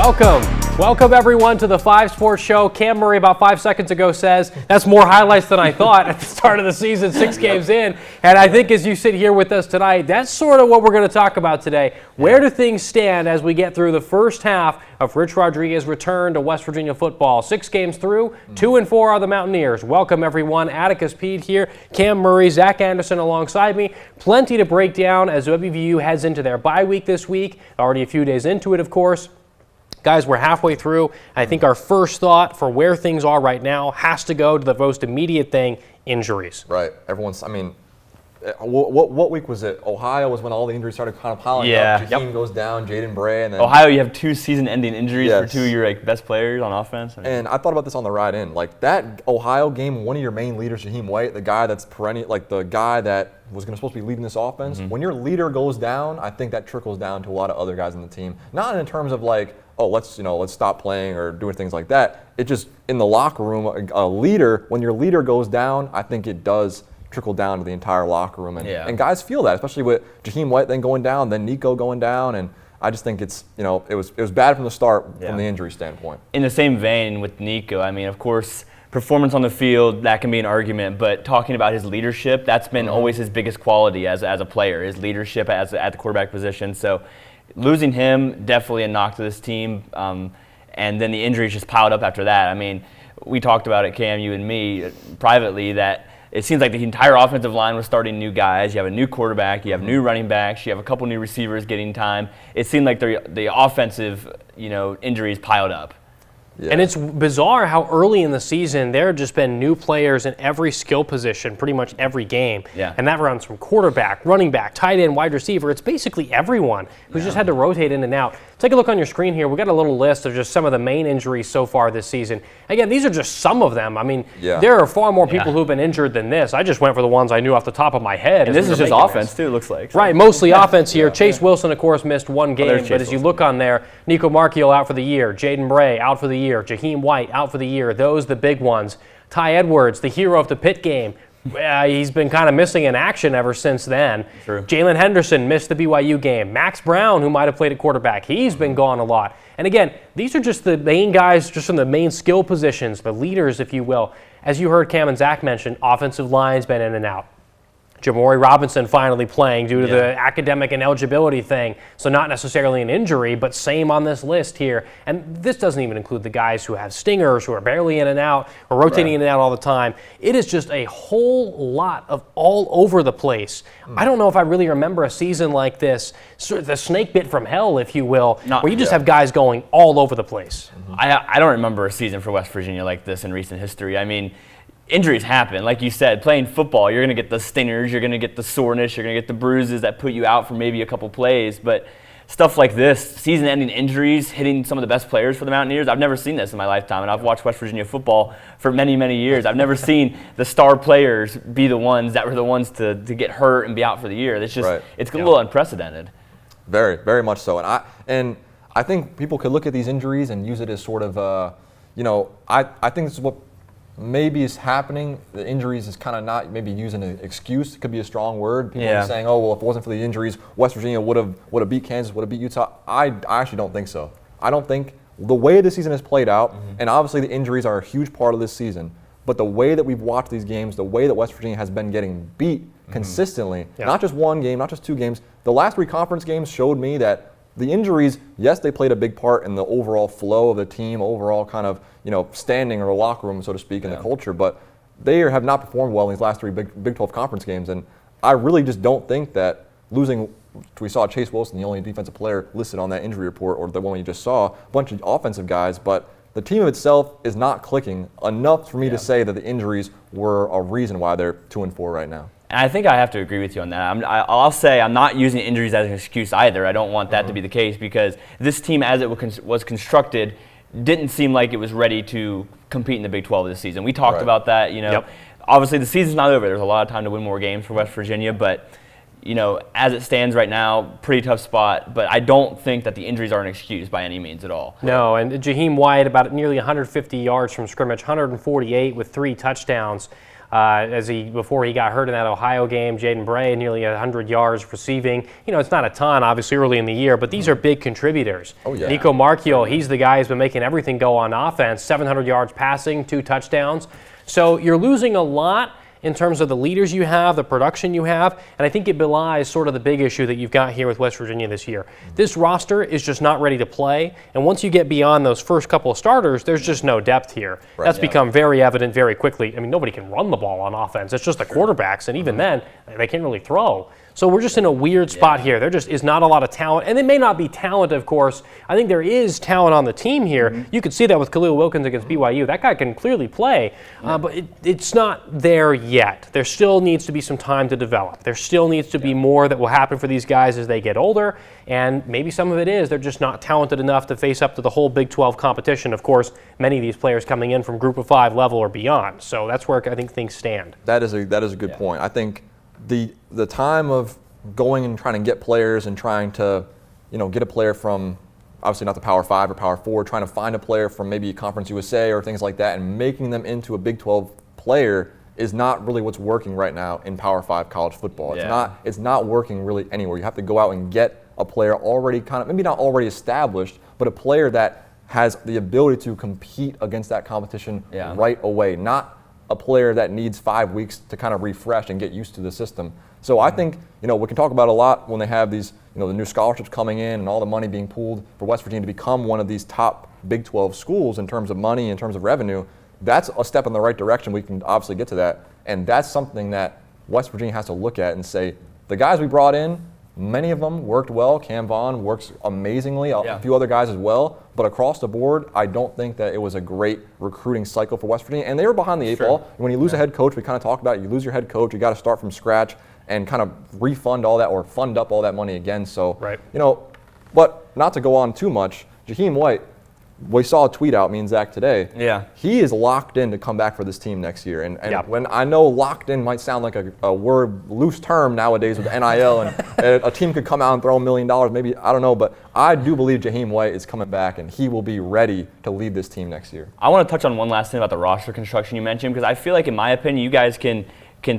Welcome everyone to the 5 Sports Show. Cam Murray about 5 seconds ago says that's more highlights than I thought at the start of the season, 6 games in. And I think as you sit here with us tonight, that's sort of what we're going to talk about today. Where do things stand as we get through the first half of Rich Rodriguez's return to West Virginia football? 6 games through, 2-4 are the Mountaineers. Welcome everyone. Atticus Pead here, Cam Murray, Zach Anderson alongside me. Plenty to break down as WVU heads into their bye week this week. Already a few days into it, of course. Guys, we're halfway through. I think our first thought for where things are right now has to go to the most immediate thing, injuries. Right. What week was it? Ohio was when all the injuries started kind of piling up. Jaheim goes down, Jaden Bray. And then Ohio, you have 2 season-ending injuries for 2 of your best players on offense. And I thought about this on the ride in. Like, that Ohio game, one of your main leaders, Jaheim White, the guy that's perennial, like the guy that was supposed to be leading this offense, when your leader goes down, I think that trickles down to a lot of other guys in the team. Not in terms of like, oh, let's stop playing or doing things like that. It just, in the locker room, a leader, when your leader goes down, I think it does trickle down to the entire locker room. And guys feel that, especially with Jaheim White then going down, then Nico going down. And I just think it's, it was bad from the start from the injury standpoint. In the same vein with Nico, I mean, of course, performance on the field, that can be an argument, but talking about his leadership, that's been always his biggest quality as a player, his leadership at the quarterback position. So losing him, definitely a knock to this team. And then the injuries just piled up after that. I mean, we talked about it, Cam, you and me, privately, that it seems like the entire offensive line was starting new guys. You have a new quarterback, you have new running backs, you have a couple new receivers getting time. It seemed like the offensive, injuries piled up. Yeah. And it's bizarre how early in the season there have just been new players in every skill position, pretty much every game. Yeah. And that runs from quarterback, running back, tight end, wide receiver. It's basically everyone who's just had to rotate in and out. Take a look on your screen here. We've got a little list of just some of the main injuries so far this season. Again, these are just some of them. I mean, there are far more people who've been injured than this. I just went for the ones I knew off the top of my head. And this is just offense, too, it looks like. So. Right, mostly offense here. Chase Wilson, of course, missed 1 game. But as you look on there, Nico Marchiol out for the year. Jaden Bray out for the year. Jaheim White out for the year. Those the big ones. Ty Edwards, the hero of the Pitt game. He's been kind of missing in action ever since then. True. Jalen Henderson missed the BYU game. Max Brown, who might have played at quarterback, he's been gone a lot. And again, these are just the main guys, just from the main skill positions, the leaders, if you will. As you heard Cam and Zach mention, offensive line's been in and out. Jamori Robinson finally playing due to the academic and eligibility thing. So not necessarily an injury, but same on this list here. And this doesn't even include the guys who have stingers, who are barely in and out, or rotating in and out all the time. It is just a whole lot of all over the place. I don't know if I really remember a season like this, sort of the snake bit from hell, if you will, where you just have guys going all over the place. I don't remember a season for West Virginia like this in recent history. I mean, injuries happen. Like you said, playing football, you're going to get the stingers, you're going to get the soreness, you're going to get the bruises that put you out for maybe a couple plays. But stuff like this, season-ending injuries, hitting some of the best players for the Mountaineers, I've never seen this in my lifetime. And I've watched West Virginia football for many, many years. I've never seen the star players be the ones that were the ones to get hurt and be out for the year. It's just, it's a little unprecedented. Very, very much so. And I think people could look at these injuries and use it as sort of, I think this is what maybe is happening. The injuries is kind of not maybe using an excuse. It could be a strong word. People are saying, oh, well, if it wasn't for the injuries, West Virginia would have beat Kansas, would have beat Utah. I actually don't think so. I don't think the way the season has played out, and obviously the injuries are a huge part of this season, but the way that we've watched these games, the way that West Virginia has been getting beat consistently, not just 1 game, not just 2 games, the last 3 conference games showed me that the injuries, yes, they played a big part in the overall flow of the team, overall kind of, standing or locker room, so to speak, in the culture, but they have not performed well in these last 3 Big 12 conference games. And I really just don't think that losing, we saw Chase Wilson, the only defensive player listed on that injury report, or the one we just saw, a bunch of offensive guys, but the team itself is not clicking enough for me to say that the injuries were a reason why they're 2-4 right now. And I think I have to agree with you on that. I'll say I'm not using injuries as an excuse either. I don't want that to be the case, because this team, as it was constructed, didn't seem like it was ready to compete in the Big 12 this season. We talked about that. Obviously the season's not over. There's a lot of time to win more games for West Virginia, but as it stands right now, pretty tough spot. But I don't think that the injuries are an excuse by any means at all. No, and Jaheim White, about nearly 150 yards from scrimmage, 148 with 3 touchdowns. before he got hurt in that Ohio game. Jaden Bray, nearly 100 yards receiving. It's not a ton, obviously, early in the year, but these are big contributors. Oh, yeah. Nico Marchiol, he's the guy who's been making everything go on offense. 700 yards passing, 2 touchdowns. So you're losing a lot in terms of the leaders you have, the production you have, and I think it belies sort of the big issue that you've got here with West Virginia this year. This roster is just not ready to play, and once you get beyond those first couple of starters, there's just no depth here. Right. That's become very evident very quickly. I mean, nobody can run the ball on offense. It's just the quarterbacks, and even then, they can't really throw. So we're just in a weird spot here. There just is not a lot of talent. And it may not be talent, of course. I think there is talent on the team here. You could see that with Khalil Wilkins against BYU. That guy can clearly play, but it's not there yet. There still needs to be some time to develop. There still needs to be more that will happen for these guys as they get older. And maybe some of it is they're just not talented enough to face up to the whole Big 12 competition. Of course, many of these players coming in from Group of 5 level or beyond. So that's where I think things stand. That is a good point. I think the time of going and trying to get players and trying to, get a player from obviously not the Power 5 or Power 4, trying to find a player from maybe Conference USA or things like that and making them into a Big 12 player is not really what's working right now in Power 5 college football. It's not working really anywhere. You have to go out and get a player already maybe not already established, but a player that has the ability to compete against that competition right away, not a player that needs 5 weeks to kind of refresh and get used to the system. So I think, we can talk about a lot when they have these, the new scholarships coming in and all the money being pooled for West Virginia to become one of these top Big 12 schools in terms of money, in terms of revenue. That's a step in the right direction. We can obviously get to that. And that's something that West Virginia has to look at and say, the guys we brought in, many of them worked well. Cam Vaughn works amazingly, a few other guys as well. But across the board, I don't think that it was a great recruiting cycle for West Virginia. And they were behind the 8 ball. When you lose a head coach, we kind of talked about it, you lose your head coach, you got to start from scratch and kind of refund all that or fund up all that money again. So, but not to go on too much, Jaheim White, we saw a tweet out, me and Zach today. Yeah. He is locked in to come back for this team next year. And when I know locked in might sound like a word, loose term nowadays with NIL, and a team could come out and throw $1 million, maybe, I don't know, but I do believe Jaheim White is coming back and he will be ready to lead this team next year. I want to touch on one last thing about the roster construction you mentioned, because I feel like, in my opinion, you guys can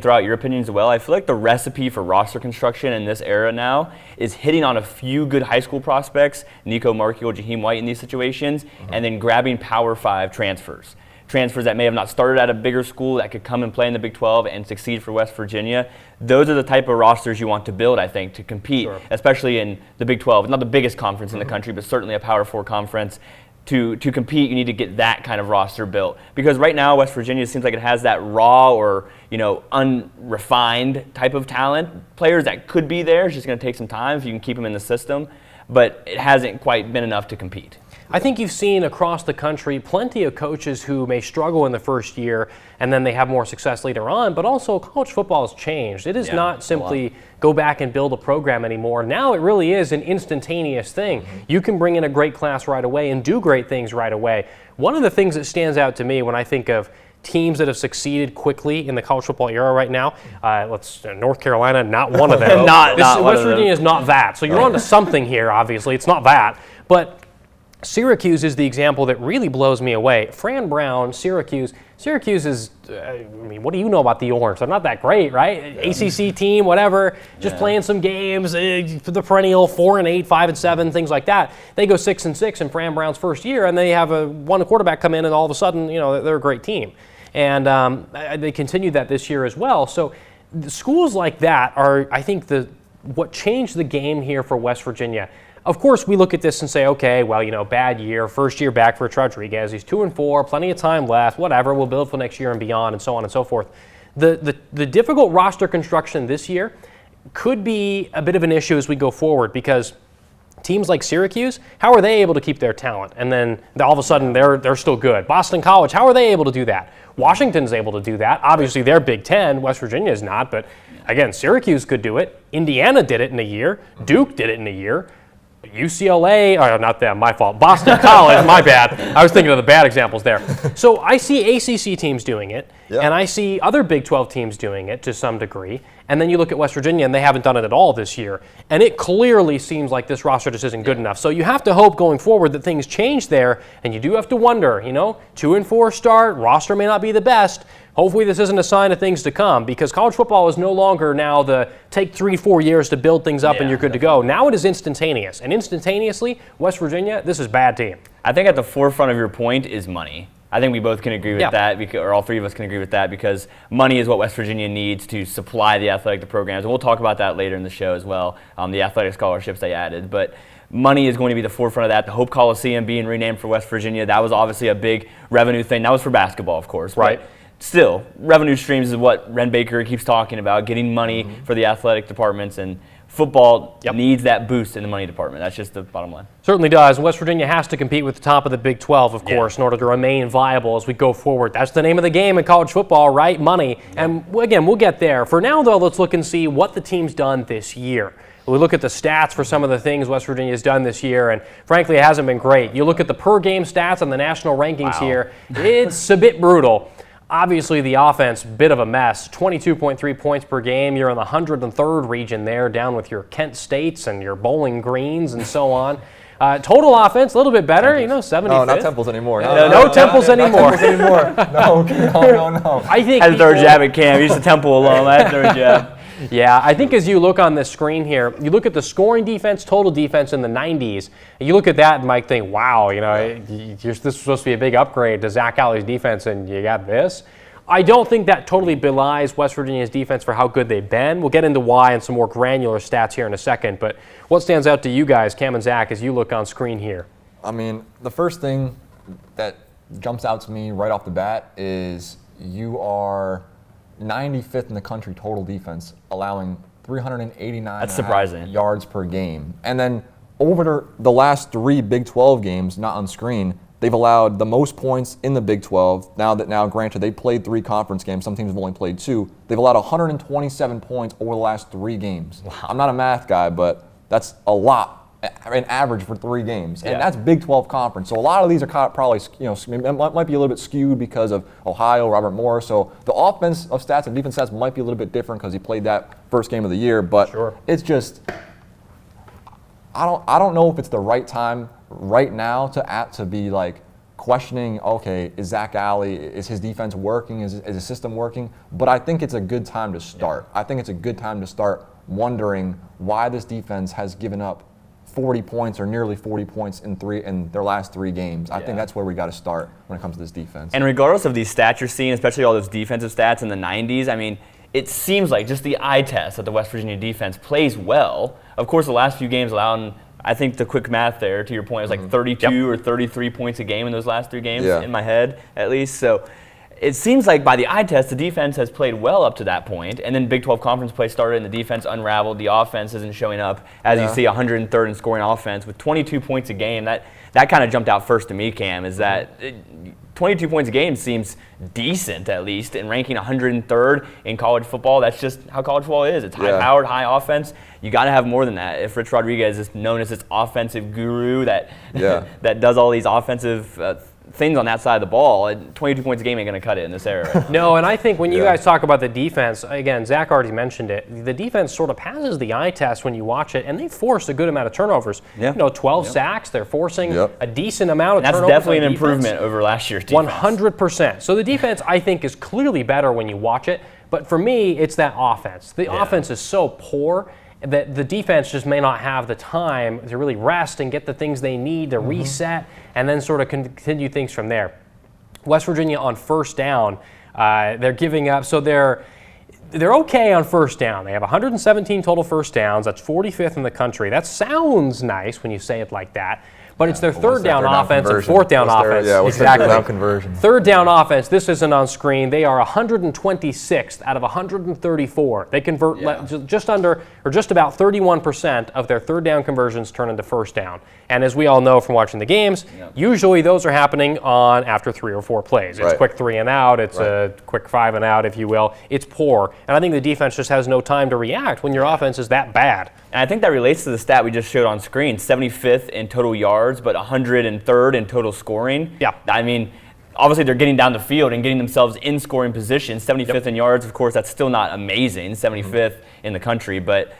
throw out your opinions as well. I feel like the recipe for roster construction in this era now is hitting on a few good high school prospects, Nico Marchiol, Jaheim White in these situations, and then grabbing Power 5 transfers that may have not started at a bigger school that could come and play in the Big 12 and succeed for West Virginia. Those are the type of rosters you want to build, I think, to compete, especially in the Big 12. It's not the biggest conference in the country, but certainly a Power 4 conference. To compete, you need to get that kind of roster built. Because right now, West Virginia seems like it has that raw or, unrefined type of talent. Players that could be there. It's just going to take some time if you can keep them in the system. But it hasn't quite been enough to compete. I think you've seen across the country plenty of coaches who may struggle in the first year and then they have more success later on, but also college football has changed. It is not simply go back and build a program anymore. Now it really is an instantaneous thing. You can bring in a great class right away and do great things right away. One of the things that stands out to me when I think of teams that have succeeded quickly in the college football era right now, North Carolina, not one of them. West Virginia is not that. So you're on to something here, obviously. It's not that. But Syracuse is the example that really blows me away. Fran Brown, Syracuse is, what do you know about the Orange? They're not that great, right? ACC team, whatever, just playing some games, the perennial 4-8, 5-7, things like that. They go 6-6 in Fran Brown's first year, and they have one quarterback come in, and all of a sudden, they're a great team. And they continued that this year as well. So schools like that are, I think, what changed the game here for West Virginia. Of course, we look at this and say, okay, well, bad year, first year back for Rodriguez. He's 2-4, plenty of time left, whatever. We'll build for next year and beyond, and so on and so forth. The difficult roster construction this year could be a bit of an issue as we go forward because teams like Syracuse, how are they able to keep their talent? And then all of a sudden they're still good. Boston College, how are they able to do that? Washington's able to do that. Obviously, they're Big Ten. West Virginia is not, but again, Syracuse could do it. Indiana did it in a year. Duke did it in a year. UCLA, not them, my fault. Boston College, my bad. I was thinking of the bad examples there. So I see ACC teams doing it, and I see other Big 12 teams doing it to some degree. And then you look at West Virginia, and they haven't done it at all this year. And it clearly seems like this roster just isn't good enough. So you have to hope going forward that things change there, and you do have to wonder, 2-4 start, roster may not be the best. hopefully this isn't a sign of things to come, because college football is no longer now the take 3-4 years to build things up and you're good to go. Now it is instantaneous. And instantaneously, West Virginia, this is a bad team. I think at the forefront of your point is money. I think we both can agree with that, or all three of us can agree with that, because money is what West Virginia needs to supply the athletic programs. And we'll talk about that later in the show as well, the athletic scholarships they added. But money is going to be the forefront of that. The Hope Coliseum being renamed for West Virginia, that was obviously a big revenue thing. That was for basketball, of course. Right. But still, revenue streams is what Ren Baker keeps talking about, getting money for the athletic departments, and football needs that boost in the money department. That's just the bottom line. Certainly does. West Virginia has to compete with the top of the Big 12, of course, in order to remain viable as we go forward. That's the name of the game in college football, right? Money. And again, we'll get there. For now, though, let's look and see what the team's done this year. We look at the stats for some of the things West Virginia has done this year, and frankly, it hasn't been great. You look at the per-game stats on the national rankings here, it's a bit brutal. Obviously, the offense, bit of a mess. 22.3 points per game. You're in the 103rd region there, down with your Kent States and your Bowling Greens and so on. Total offense, a little bit better, 75th. No, not Temples anymore. No Temples anymore. Not Temples anymore. No. I think I had to throw a jab at Cam. He's a Temple alum. I had to throw a jab. Yeah, I think as you look on this screen here, you look at the scoring defense, total defense in the 90s, and you look at that and might think, wow, this is supposed to be a big upgrade to Zach Alley's defense, and you got this. I don't think that totally belies West Virginia's defense for how good they've been. We'll get into why and some more granular stats here in a second, but what stands out to you guys, Cam and Zach, as you look on screen here? I mean, the first thing that jumps out to me right off the bat is you are 95th in the country total defense, allowing 389 yards per game. And then over the last 3 Big 12 games, not on screen, they've allowed the most points in the Big 12. Now, granted, they played 3 conference games. Some teams have only played 2. They've allowed 127 points over the last 3 games. Wow. I'm not a math guy, but that's a lot. An average for 3 games, and that's Big 12 conference. So a lot of these are probably, might be a little bit skewed because of Ohio, Robert Morris. So the offense of stats and defense stats might be a little bit different because he played that first game of the year. But it's just, I don't know if it's the right time right now to be like questioning. Okay, is Zach Alley, is his defense working? Is his system working? But I think it's a good time to start. I think it's a good time to start wondering why this defense has given up 40 points or nearly 40 points in their last 3 games. I think that's where we got to start when it comes to this defense. And regardless of these stats you're seeing, especially all those defensive stats in the 90s, I mean, it seems like just the eye test that the West Virginia defense plays well. Of course, the last few games allowing, I think the quick math there, to your point, is like 32 or 33 points a game in those last 3 games, in my head at least. So it seems like by the eye test, the defense has played well up to that point, and then Big 12 conference play started and the defense unraveled. The offense isn't showing up. As you see, 103rd in scoring offense with 22 points a game. That kind of jumped out first to me, Cam, is that 22 points a game seems decent, at least, and ranking 103rd in college football. That's just how college football is. It's high-powered, high offense. You got to have more than that. If Rich Rodriguez is known as this offensive guru that does all these offensive things on that side of the ball, 22 points a game ain't going to cut it in this era. No, and I think when you guys talk about the defense, again, Zach already mentioned it, the defense sort of passes the eye test when you watch it, and they force a good amount of turnovers. 12 sacks, they're forcing a decent amount of turnovers. That's definitely an improvement over last year's defense. 100%. So the defense, I think, is clearly better when you watch it, but for me, it's that offense. The offense is so poor that the defense just may not have the time to really rest and get the things they need to reset and then sort of continue things from there. West Virginia on first down, they're giving up. So they're okay on first down. They have 117 total first downs. That's 45th in the country. That sounds nice when you say it like that. But it's their third down offense and fourth down offense. Exactly. Third down conversion? Third down offense. This isn't on screen. They are 126th out of 134. They convert just under or just about 31% of their third down conversions turn into first down. And as we all know from watching the games, usually those are happening on after 3 or 4 plays. It's quick 3 and out. It's a quick 5 and out, if you will. It's poor. And I think the defense just has no time to react when your offense is that bad. And I think that relates to the stat we just showed on screen, 75th in total yards, but 103rd in total scoring. Yeah. I mean, obviously they're getting down the field and getting themselves in scoring position. 75th in yards, of course, that's still not amazing, 75th in the country, but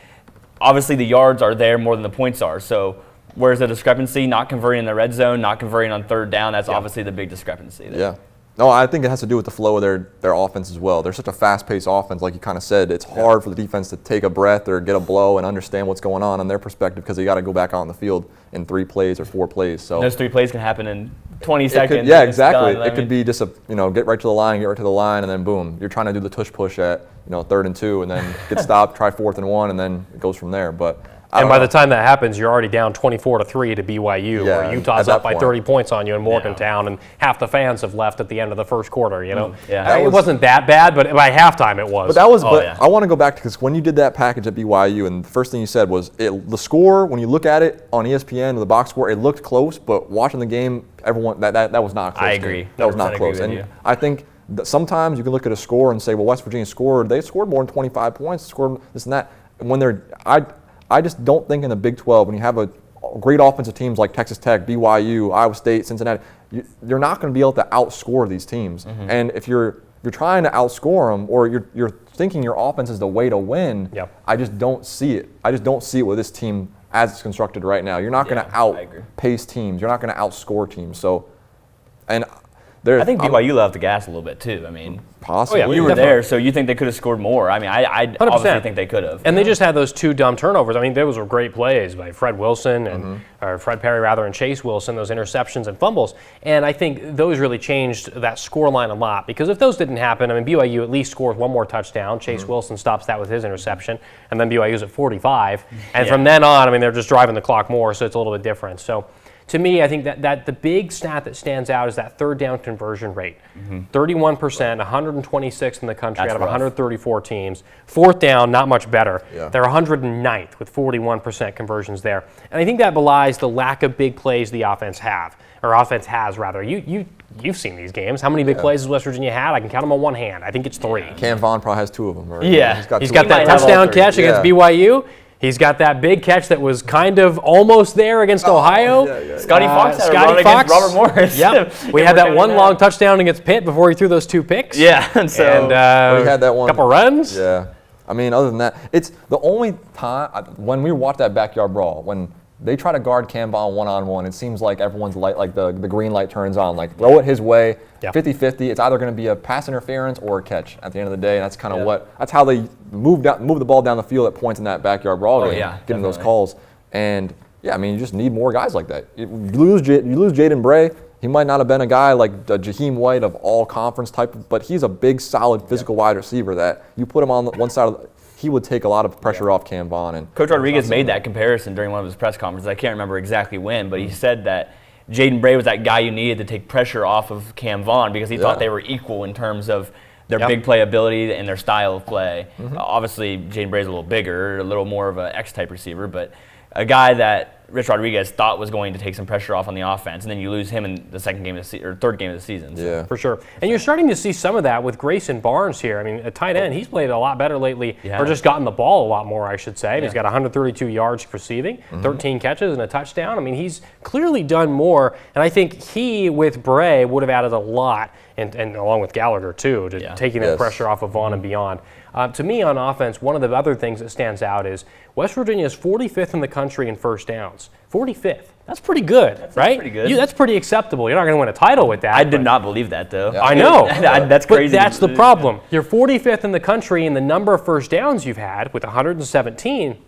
obviously the yards are there more than the points are. So where's the discrepancy? Not converting in the red zone, not converting on third down, that's obviously the big discrepancy there. Yeah. No, I think it has to do with the flow of their offense as well. They're such a fast-paced offense, like you kind of said. It's hard for the defense to take a breath or get a blow and understand what's going on their perspective because they got to go back out on the field in 3 plays or 4 plays. So those 3 plays can happen in 20 seconds. Yeah, exactly. It could be just get right to the line, and then boom, you're trying to do the tush push at 3rd and 2, and then get stopped, try 4th and 1, and then it goes from there. But and by the time that happens, you're already down 24-3 to BYU, or Utah's up by 30 points on you in Morgantown, and half the fans have left at the end of the first quarter. It wasn't that bad, but by halftime it was. But that was. I want to go back to because when you did that package at BYU, and the first thing you said was the score. When you look at it on ESPN, the box score, it looked close, but watching the game, everyone that was not close. I agree. That was not close, and I think. Sometimes you can look at a score and say, well, West Virginia scored. They scored more than 25 points, scored this and that. And when I just don't think in the Big 12, when you have a great offensive teams like Texas Tech, BYU, Iowa State, Cincinnati, you're not going to be able to outscore these teams. Mm-hmm. And if you're trying to outscore them, or you're thinking your offense is the way to win, I just don't see it. I just don't see it with this team as it's constructed right now. You're not going to outpace teams. You're not going to outscore teams. So, and I think BYU left the gas a little bit too. I mean, possibly. You were there, so you think they could have scored more? I mean, I obviously think they could have. And they just had those 2 dumb turnovers. I mean, those were great plays by Fred Wilson or Fred Perry rather, and Chase Wilson. Those interceptions and fumbles, and I think those really changed that score line a lot. Because if those didn't happen, I mean, BYU at least scores 1 more touchdown. Chase Wilson stops that with his interception, and then BYU's at 45. And from then on, I mean, they're just driving the clock more, so it's a little bit different. So. To me, I think that the big stat that stands out is that 3rd down conversion rate. 31%, 126th in the country out of 134 teams. 4th down, not much better. Yeah. They're 109th with 41% conversions there. And I think that belies the lack of big plays the offense has. You've seen these games. How many big plays has West Virginia had? I can count them on one hand. I think it's 3. Cam Vaughn probably has 2 of them. Right? Yeah. He's got that touchdown catch against BYU. He's got that big catch that was kind of almost there against Ohio. Scotty Fox had a run against Robert Morris. Yep. We had that one long touchdown against Pitt before he threw those 2 picks. Yeah. And we had that one. Couple runs. Yeah. I mean, other than that, it's the only time when we watch that backyard brawl, when they try to guard Cam Vaughn one-on-one, it seems like everyone's light, like the green light turns on. Like, throw it his way, 50-50. It's either going to be a pass interference or a catch at the end of the day. And that's kind of that's how they move the ball down the field at points in that backyard brawl game, getting those calls. And, I mean, you just need more guys like that. You lose Jaden Bray. He might not have been a guy like Jaheim White of all-conference type, but he's a big, solid, physical wide receiver that you put him on one side of he would take a lot of pressure off Cam Vaughn. And Coach Rodriguez made that comparison during one of his press conferences. I can't remember exactly when, but he said that Jaden Bray was that guy you needed to take pressure off of Cam Vaughn because he thought they were equal in terms of their big play ability and their style of play. Obviously, Jaden Bray's a little bigger, a little more of an X-type receiver, but a guy that Rich Rodriguez thought was going to take some pressure off on the offense, and then you lose him in the 3rd game of the season. So. Yeah, for sure. And you're starting to see some of that with Grayson Barnes here. I mean, a tight end, he's played a lot better lately, or just gotten the ball a lot more, I should say. He's got 132 yards receiving, 13 catches and a touchdown. I mean, he's clearly done more, and I think he, with Bray, would have added a lot, and along with Gallagher, too, to taking that pressure off of Vaughn and beyond. To me, on offense, one of the other things that stands out is West Virginia is 45th in the country in first downs. 45th. That's pretty good, right? Pretty good. That's pretty acceptable. You're not going to win a title with that. I did not believe that, though. Yeah. I know. That's crazy. But that's the problem. You're 45th in the country in the number of first downs you've had with 117,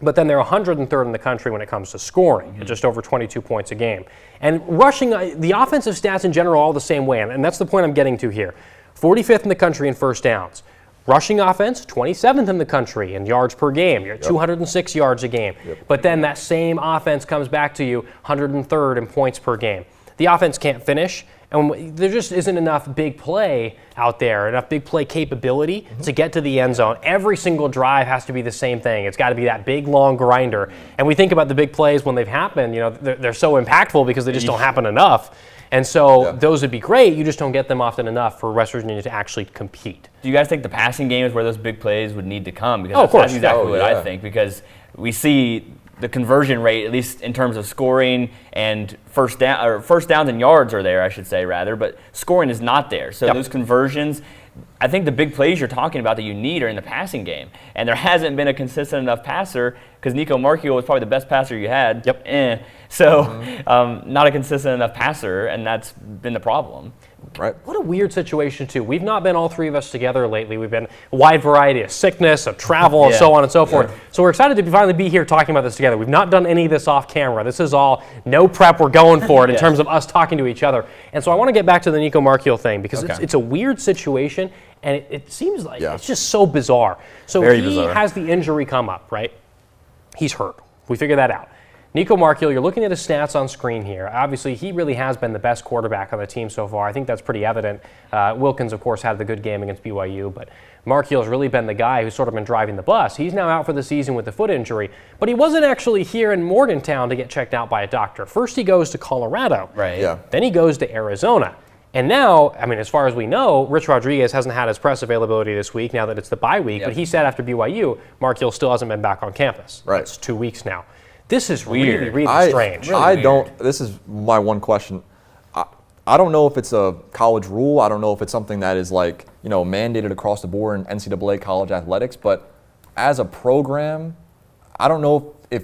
but then they're 103rd in the country when it comes to scoring, at just over 22 points a game. And rushing, the offensive stats in general are all the same way, and that's the point I'm getting to here. 45th in the country in first downs. Rushing offense, 27th in the country in yards per game. You're at 206 yards a game. But then that same offense comes back to you 103rd in points per game. The offense can't finish, and there just isn't enough big play out there, enough big play capability to get to the end zone. Every single drive has to be the same thing. It's got to be that big, long grinder. And we think about the big plays when they've happened. They're so impactful because they just don't happen enough. And so those would be great. You just don't get them often enough for West Virginia to actually compete. Do you guys think the passing game is where those big plays would need to come? Because that's exactly what I think. Because we see the conversion rate, at least in terms of scoring and first downs and yards are there, I should say, rather. But scoring is not there. So those conversions, I think the big plays you're talking about that you need are in the passing game. And there hasn't been a consistent enough passer because Nico Marchio was probably the best passer you had. So not a consistent enough passer, and that's been the problem. right? What a weird situation, too. We've not been all three of us together lately. We've been a wide variety of sickness, of travel, and so on and so forth. So we're excited to finally be here talking about this together. We've not done any of this off camera. This is all no prep. We're going for it in terms of us talking to each other. And so I want to get back to the Nico Marchiol thing because it's a weird situation, and it seems like it's just so bizarre. So he has the injury come up, right? He's hurt. We figured that out. Nico Marchiol, you're looking at his stats on screen here. Obviously, he really has been the best quarterback on the team so far. I think that's pretty evident. Wilkins, of course, had the good game against BYU, but Marchiol's really been the guy who's sort of been driving the bus. He's now out for the season with a foot injury, but he wasn't actually here in Morgantown to get checked out by a doctor. First, he goes to Colorado. Right. Yeah. Then he goes to Arizona. And now, I mean, as far as we know, Rich Rodriguez hasn't had his press availability this week now that it's the bye week, but he said after BYU, Marchiol still hasn't been back on campus. Right. It's 2 weeks now. This is really, really strange. This is my one question. I don't know if it's a college rule. I don't know if it's something that is like, mandated across the board in NCAA college athletics, but as a program, I don't know if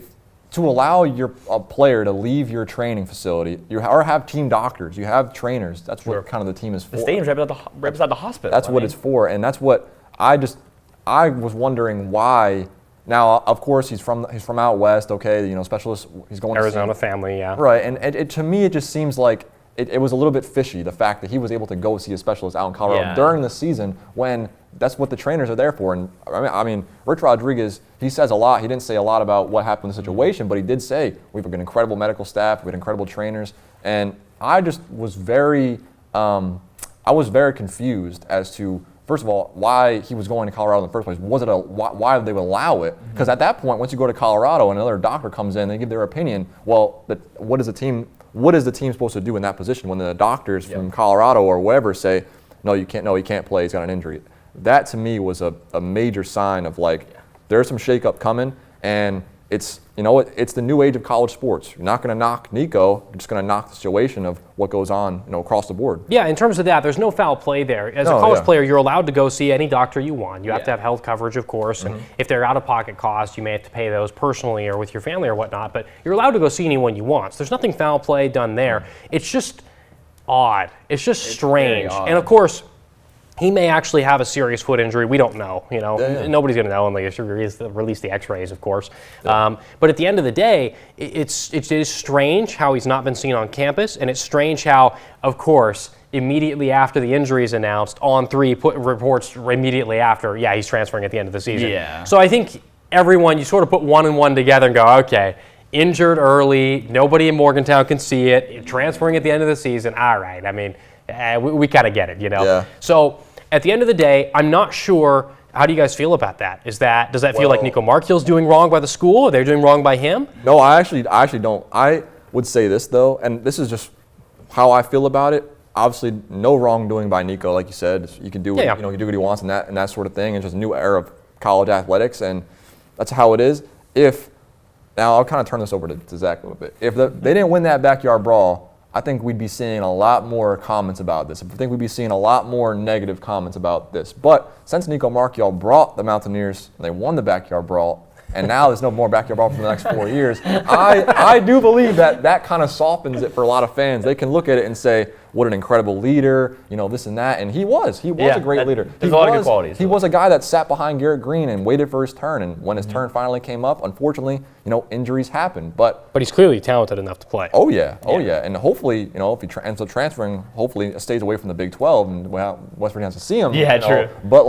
to allow a player to leave your training facility, or have team doctors, you have trainers. That's what kind of the team is for. The stadium's right beside the hospital. That's what it's for, and that's what I was wondering why. Now, of course, he's from out west. Okay, specialist. He's going Arizona family, right. And to me, it just seems like it was a little bit fishy. The fact that he was able to go see a specialist out in Colorado during the season when that's what the trainers are there for. And I mean, Rich Rodriguez, he says a lot. He didn't say a lot about what happened in the situation, but he did say we've got incredible medical staff, we had incredible trainers, and I just was very confused as to, first of all, why he was going to Colorado in the first place. Why they would allow it? Because at that point, once you go to Colorado and another doctor comes in, they give their opinion. Well, what is the team supposed to do in that position when the doctors from Colorado or wherever say, no, you can't. No, he can't play. He's got an injury. That to me was a major sign of there's some shakeup coming, and it's it's the new age of college sports. You're not going to knock Nico. You're just going to knock the situation of what goes on across the board. Yeah, in terms of that, there's no foul play there. As a college player, you're allowed to go see any doctor you want. You have to have health coverage, of course, and if they're out-of-pocket costs, you may have to pay those personally or with your family or whatnot, but you're allowed to go see anyone you want. So there's nothing foul play done there. It's just odd. It's just strange. And of course, he may actually have a serious foot injury. We don't know. Nobody's going to know unless you release the X-rays, of course. But at the end of the day, it is strange how he's not been seen on campus, and it's strange how, of course, immediately after the injury is announced, On3 reports immediately after, he's transferring at the end of the season. Yeah. So I think everyone, you sort of put one and one together and go, okay, injured early, nobody in Morgantown can see it, transferring at the end of the season. All right, I mean, we kind of get it, Yeah. So at the end of the day, I'm not sure. How do you guys feel about that? Does that feel like Nico Marchiol's doing wrong by the school, or they're doing wrong by him? No, I actually don't. I would say this though, and this is just how I feel about it. Obviously, no wrongdoing by Nico, like you said. You can do what, he do what he wants and that sort of thing. It's just a new era of college athletics, and that's how it is. Now I'll kind of turn this over to Zach a little bit. If they didn't win that backyard brawl, I think we'd be seeing a lot more comments about this. I think we'd be seeing a lot more negative comments about this. But since Nico Marchiol brought the Mountaineers, and they won the backyard brawl, and now there's no more backyard brawl for the next 4 years, I do believe that kind of softens it for a lot of fans. They can look at it and say, what an incredible leader, this and that. And he was a great leader. There's a lot of good qualities. He was a guy that sat behind Garrett Green and waited for his turn. And when his turn finally came up, unfortunately, injuries happen. But he's clearly talented enough to play. Oh yeah. And hopefully, if he ends up transferring, hopefully stays away from the Big 12 and West Virginia has to see him. Yeah, true. But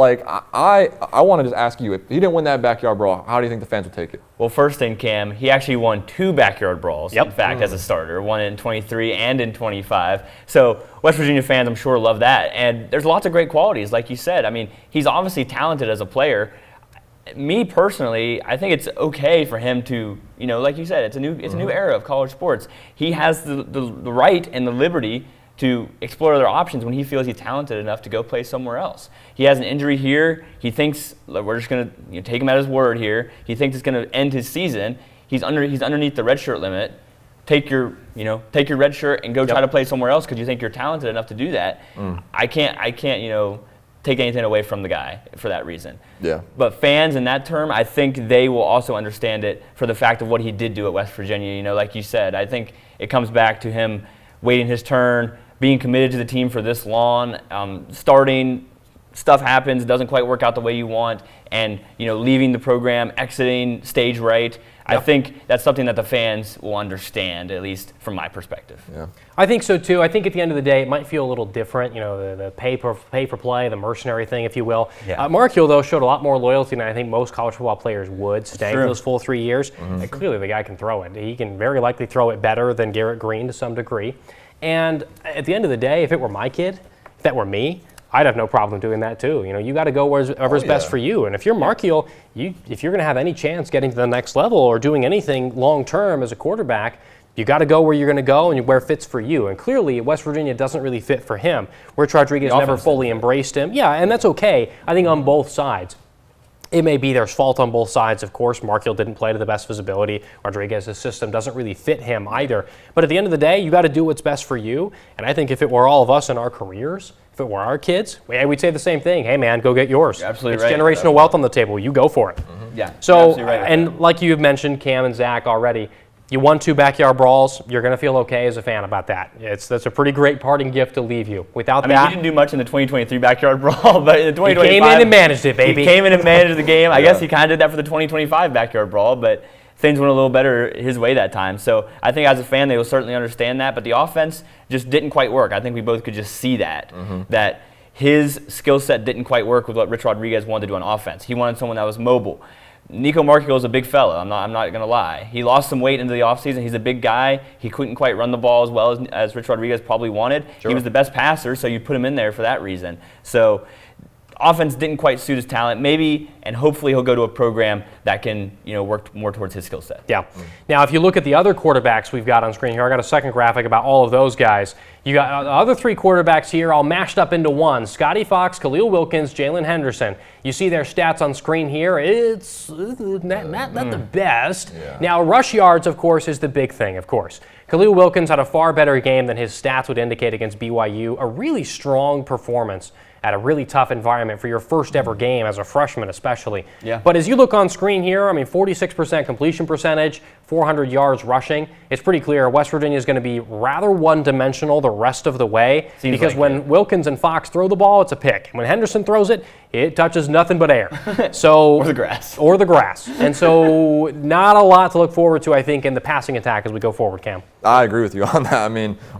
I want to just ask you, if he didn't win that backyard brawl, how do you think the fans would take it? Well, first thing, Cam, he actually won 2 backyard brawls, in fact, as a starter, one in 23 and in 25. So West Virginia fans, I'm sure, love that. And there's lots of great qualities, like you said. I mean, he's obviously talented as a player. Me personally, I think it's okay for him to, like you said, it's a new era of college sports. He has the right and the liberty to explore other options when he feels he's talented enough to go play somewhere else. He has an injury here. He thinks we're just going to take him at his word here. He thinks it's going to end his season. He's underneath the redshirt limit. Take your red shirt and go try to play somewhere else because you think you're talented enough to do that. I can't take anything away from the guy for that reason. Yeah. But fans in that term, I think they will also understand it for the fact of what he did do at West Virginia. Like you said, I think it comes back to him waiting his turn, being committed to the team for this long, starting, stuff happens, doesn't quite work out the way you want, and leaving the program, exiting stage right. I think that's something that the fans will understand, at least from my perspective. Yeah. I think so too. I think at the end of the day, it might feel a little different, the pay for play, the mercenary thing, if you will. Yeah. Mark Hill, though, showed a lot more loyalty than I think most college football players would, staying for true. those full 3 years. And clearly, the guy can throw it. He can very likely throw it better than Garrett Green to some degree. And at the end of the day, if it were my kid, if that were me, I'd have no problem doing that too. You got to go wherever's best for you. And if you're Mark Hill, if you're going to have any chance getting to the next level or doing anything long term as a quarterback, you got to go where you're going to go and where it fits for you. And clearly, West Virginia doesn't really fit for him. Rich Rodriguez never fully embraced him. Yeah, and that's okay. I think on both sides. It may be there's fault on both sides, of course. Mark Hill didn't play to the best visibility. Rodriguez's system doesn't really fit him either. But at the end of the day, you got to do what's best for you. And I think if it were all of us in our careers, if it were our kids, we'd say the same thing. Hey, man, go get yours. You're absolutely it's right. generational wealth on the table. You go for it. Yeah. So, you're right and like you've mentioned, Cam and Zach already, you won 2 backyard brawls. You're going to feel okay as a fan about that. That's a pretty great parting gift to leave you. Without he didn't do much in the 2023 backyard brawl, but in the 2025, he came in and managed it, baby. He came in and managed the game. I guess he kind of did that for the 2025 backyard brawl, but things went a little better his way that time. So I think as a fan, they will certainly understand that. But the offense just didn't quite work. I think we both could just see that, that his skill set didn't quite work with what Rich Rodriguez wanted to do on offense. He wanted someone that was mobile. Nico Markio is a big fella. I'm not going to lie. He lost some weight into the offseason. He's a big guy. He couldn't quite run the ball as well as Rich Rodriguez probably wanted. Sure. He was the best passer, so you put him in there for that reason. So offense didn't quite suit his talent. Maybe and hopefully he'll go to a program that can work more towards his skill set. Yeah. Now, if you look at the other quarterbacks we've got on screen here, I got a second graphic about all of those guys. You got the other 3 quarterbacks here all mashed up into one. Scotty Fox, Khalil Wilkins, Jalen Henderson. You see their stats on screen here. It's not the best. Yeah. Now, rush yards, of course, is the big thing, of course. Khalil Wilkins had a far better game than his stats would indicate against BYU. A really strong performance at a really tough environment for your first ever game as a freshman especially. Yeah. But as you look on screen here, 46% completion percentage, 400 yards rushing. It's pretty clear West Virginia is going to be rather one-dimensional the rest of the way. Because when Wilkins and Fox throw the ball, it's a pick. When Henderson throws it, it touches nothing but air. So or the grass. Or the grass. And so not a lot to look forward to, I think, in the passing attack as we go forward, Cam. I agree with you on that.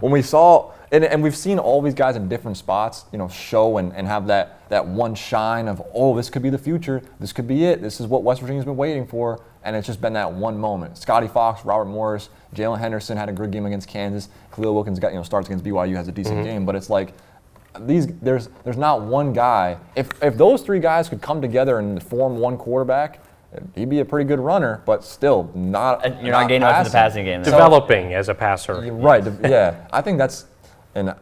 When we saw – and we've seen all these guys in different spots, show and have that one shine of, oh, this could be the future. This could be it. This is what West Virginia's been waiting for. And it's just been that one moment. Scotty Fox, Robert Morris, Jalen Henderson had a good game against Kansas. Khalil Wilkins got starts against BYU, has a decent game. But it's like there's not one guy. If those 3 guys could come together and form one quarterback, he'd be a pretty good runner, but still not. You're not getting much of the passing game. Developing as a passer. Right. Yeah. I think that's. And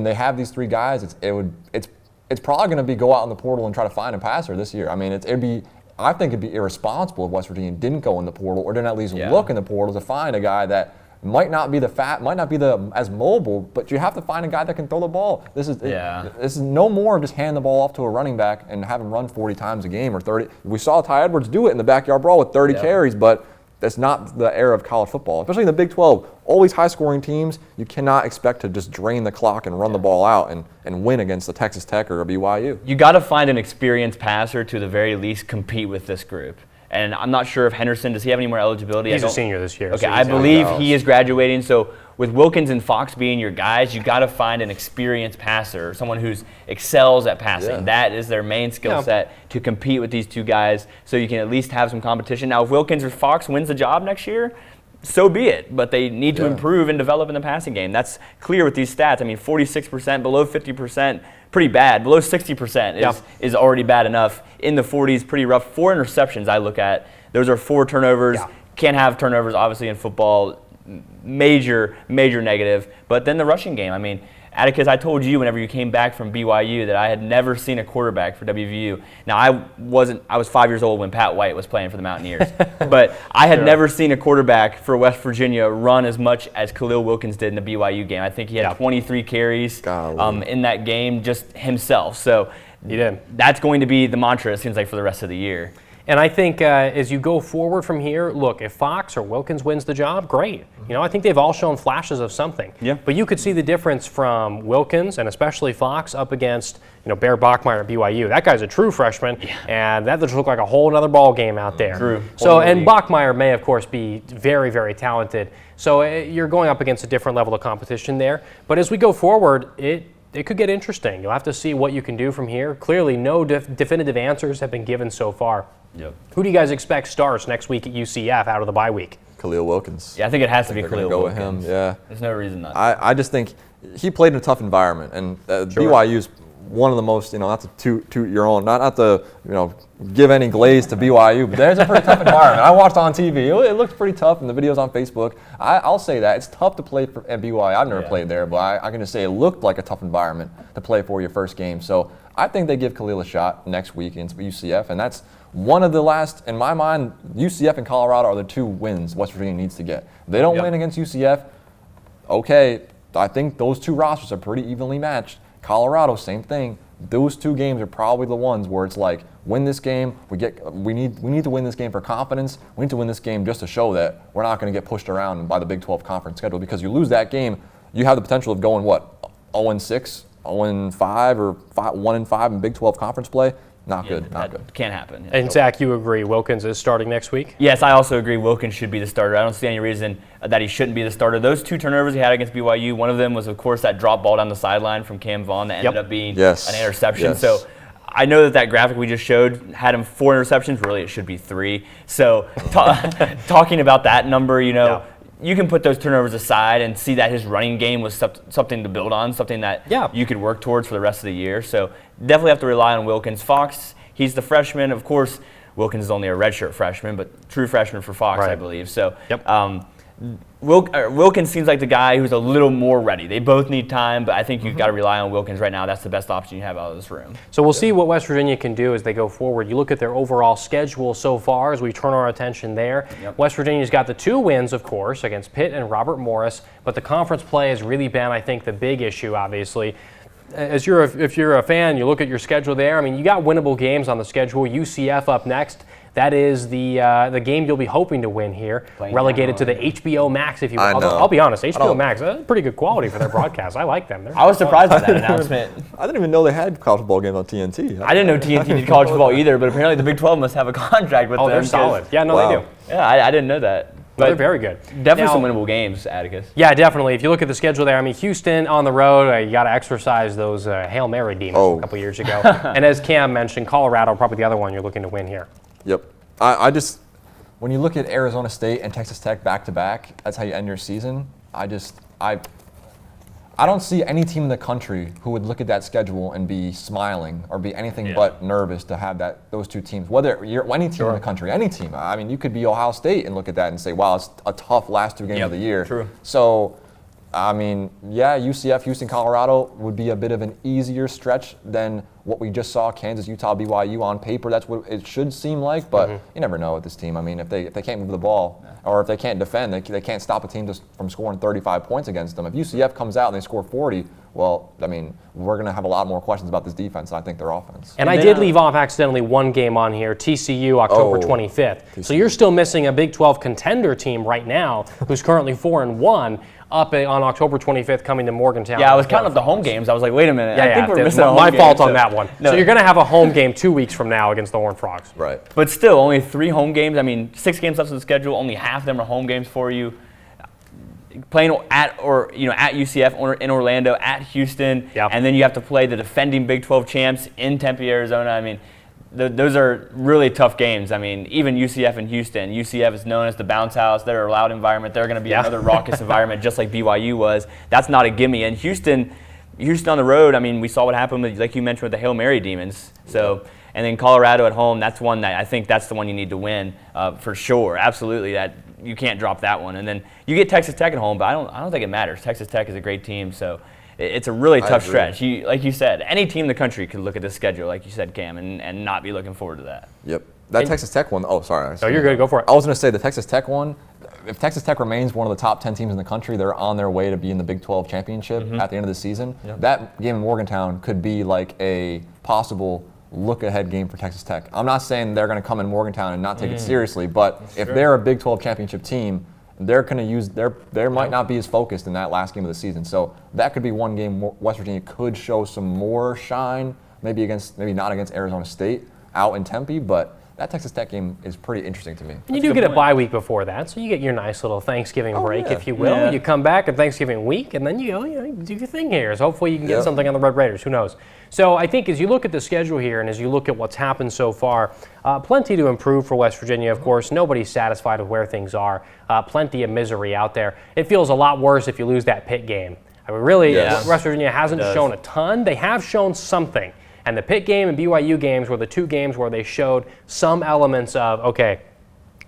they have these 3 guys. It's probably going to be go out in the portal and try to find a passer this year. I think it'd be irresponsible if West Virginia didn't go in the portal or didn't at least look in the portal to find a guy that might not be as mobile, but you have to find a guy that can throw the ball. This is no more of just hand the ball off to a running back and have him run 40 times a game or 30. We saw Ty Edwards do it in the backyard brawl with 30 carries, but that's not the era of college football, especially in the Big 12. All these high-scoring teams, you cannot expect to just drain the clock and run the ball out and win against the Texas Tech or a BYU. You got to find an experienced passer to the very least compete with this group. And I'm not sure if Henderson, does he have any more eligibility? He's a senior this year. Okay, so I believe he is graduating. So with Wilkins and Fox being your guys, you got to find an experienced passer, someone who excels at passing. Yeah. That is their main skill set to compete with these 2 guys, so you can at least have some competition. Now, if Wilkins or Fox wins the job next year, so be it. But they need to improve and develop in the passing game. That's clear with these stats. 46%, below 50%, pretty bad. Below 60% is already bad enough. In the 40s, pretty rough. 4 interceptions I look at. Those are 4 turnovers. Yeah. Can't have turnovers, obviously, in football. Major negative. But then the rushing game. Atticus, I told you whenever you came back from BYU that I had never seen a quarterback for WVU. Now, I was 5 years old when Pat White was playing for the Mountaineers. But I had never seen a quarterback for West Virginia run as much as Khalil Wilkins did in the BYU game. I think he had 23 carries in that game, just himself. So he did. That's going to be the mantra, it seems like, for the rest of the year. And I think as you go forward from here, look, if Fox or Wilkins wins the job, great. I think they've all shown flashes of something. Yeah. But you could see the difference from Wilkins and especially Fox up against Bear Bachmeier at BYU. That guy's a true freshman, and that just looked like a whole other ball game out there. True. So, and Bachmeier may, of course, be very, very talented. So you're going up against a different level of competition there. But as we go forward, it could get interesting. You'll have to see what you can do from here. Clearly, no definitive answers have been given so far. Yep. Who do you guys expect starts next week at UCF out of the bye week? Khalil Wilkins. Yeah, I think it has to be They're Khalil gonna go Wilkins. with him. Yeah. There's no reason not to. I just think he played in a tough environment, and BYU's one of the most, not to toot your own, not to, give any glaze to BYU, but there's a pretty tough environment. I watched on TV. It looked pretty tough in the videos on Facebook. I'll say that. It's tough to play at BYU. I've never played there, but I can just say it looked like a tough environment to play for your first game. So I think they give Khalil a shot next week against UCF, and that's one of the last, in my mind, UCF and Colorado are the 2 wins West Virginia needs to get. If they don't win against UCF, okay, I think those 2 rosters are pretty evenly matched. Colorado, same thing. Those 2 games are probably the ones where it's like, win this game. We need to win this game for confidence. We need to win this game just to show that we're not going to get pushed around by the Big 12 conference schedule. Because you lose that game, you have the potential of going 0-6, 0-5, or 1-5 in Big 12 conference play. Not good. Can't happen. And Zach, you agree Wilkins is starting next week? Yes, I also agree Wilkins should be the starter. I don't see any reason that he shouldn't be the starter. Those 2 turnovers he had against BYU, one of them was, of course, that drop ball down the sideline from Cam Vaughn that ended up being an interception. Yes. So I know that graphic we just showed had him 4 interceptions. Really, it should be 3. So talking about that number, you can put those turnovers aside and see that his running game was something to build on, something that you could work towards for the rest of the year. So definitely have to rely on Wilkins. Fox, he's the freshman. Of course, Wilkins is only a redshirt freshman, but true freshman for Fox, I believe. So Wilkins seems like the guy who's a little more ready. They both need time, but I think you've got to rely on Wilkins right now. That's the best option you have out of this room. So we'll see what West Virginia can do as they go forward. You look at their overall schedule so far as we turn our attention there. West Virginia's got the 2 wins, of course, against Pitt and Robert Morris, but the conference play has really been, I think, the big issue, obviously. If you're a fan, you look at your schedule there. I mean, you got winnable games on the schedule. UCF up next. That is the game you'll be hoping to win here. Relegated to the HBO Max, if you will. I'll be honest, HBO Max, pretty good quality for their broadcast. I like them. I was surprised by that announcement. I didn't even know they had college football games on TNT. I didn't know TNT did college football either, but apparently the Big 12 must have a contract with them. Oh, they're solid. Yeah, no, they do. Yeah, I didn't know that. But they're very good. Definitely some winnable games, Atticus. Yeah, definitely. If you look at the schedule there, I mean, Houston on the road, you got to exercise those Hail Mary demons a couple years ago. And as Cam mentioned, Colorado, probably the other one you're looking to win here. Yep. When you look at Arizona State and Texas Tech back-to-back, that's how you end your season. I don't see any team in the country who would look at that schedule and be smiling or be anything but nervous to have those 2 teams. Whether you're any team in the country, any team. I mean, you could be Ohio State and look at that and say, wow, it's a tough last 2 games of the year. True. So, I mean, UCF, Houston, Colorado would be a bit of an easier stretch than what we just saw, Kansas, Utah, BYU on paper. That's what it should seem like, but you never know with this team. I mean, if they can't move the ball or if they can't defend, they can't stop a team from scoring 35 points against them. If UCF comes out and they score 40, well, I mean, we're going to have a lot more questions about this defense than I think their offense. And I did leave off accidentally one game on here, TCU, October 25th. TCU. So you're still missing a Big 12 contender team right now who's currently 4-1. Up on October 25th, coming to Morgantown. Yeah, I was counting up the home games. I was like, wait a minute. I think we're missing a home my game. fault on that one. No. So you're going to have a home game 2 weeks from now against the Horned Frogs. Right. But still, only 3 home games. I mean, 6 games left in the schedule. Only half of them are home games for you. Playing at UCF or in Orlando, at Houston, and then you have to play the defending Big 12 champs in Tempe, Arizona. I mean, those are really tough games. I mean, even UCF and Houston. UCF is known as the bounce house. They're a loud environment. They're going to be another raucous environment, just like BYU was. That's not a gimme. And Houston on the road, I mean, we saw what happened with, like you mentioned, with the Hail Mary demons. So, and then Colorado at home, that's one that I think that's the one you need to win for sure. Absolutely, that you can't drop that one. And then you get Texas Tech at home, but I don't think it matters. Texas Tech is a great team, so. It's a really tough stretch. Like you said, any team in the country could look at this schedule, like you said, Cam, and not be looking forward to that. That Texas Tech one, oh, sorry. No, you're good. Go for it. I was going to say the Texas Tech one, if Texas Tech remains one of the top 10 teams in the country, they're on their way to be in the Big 12 championship at the end of the season. That game in Morgantown could be like a possible look-ahead game for Texas Tech. I'm not saying they're going to come in Morgantown and not take it seriously, but if they're a Big 12 championship team, they're going to use they might not be as focused in that last game of the season. So that could be one game West Virginia could show some more shine, maybe not against Arizona State out in Tempe, but that Texas Tech game is pretty interesting to me. And you do get a bye week before that, so you get your nice little Thanksgiving break, if you will. Yeah. You come back at Thanksgiving week, and then you do your thing here. So hopefully you can get something on the Red Raiders. Who knows? So I think as you look at the schedule here, and as you look at what's happened so far, plenty to improve for West Virginia. Of course, nobody's satisfied with where things are. Plenty of misery out there. It feels a lot worse if you lose that Pitt game. I mean, really, West Virginia hasn't shown a ton. They have shown something. And the Pitt game and BYU games were the two games where they showed some elements of, okay,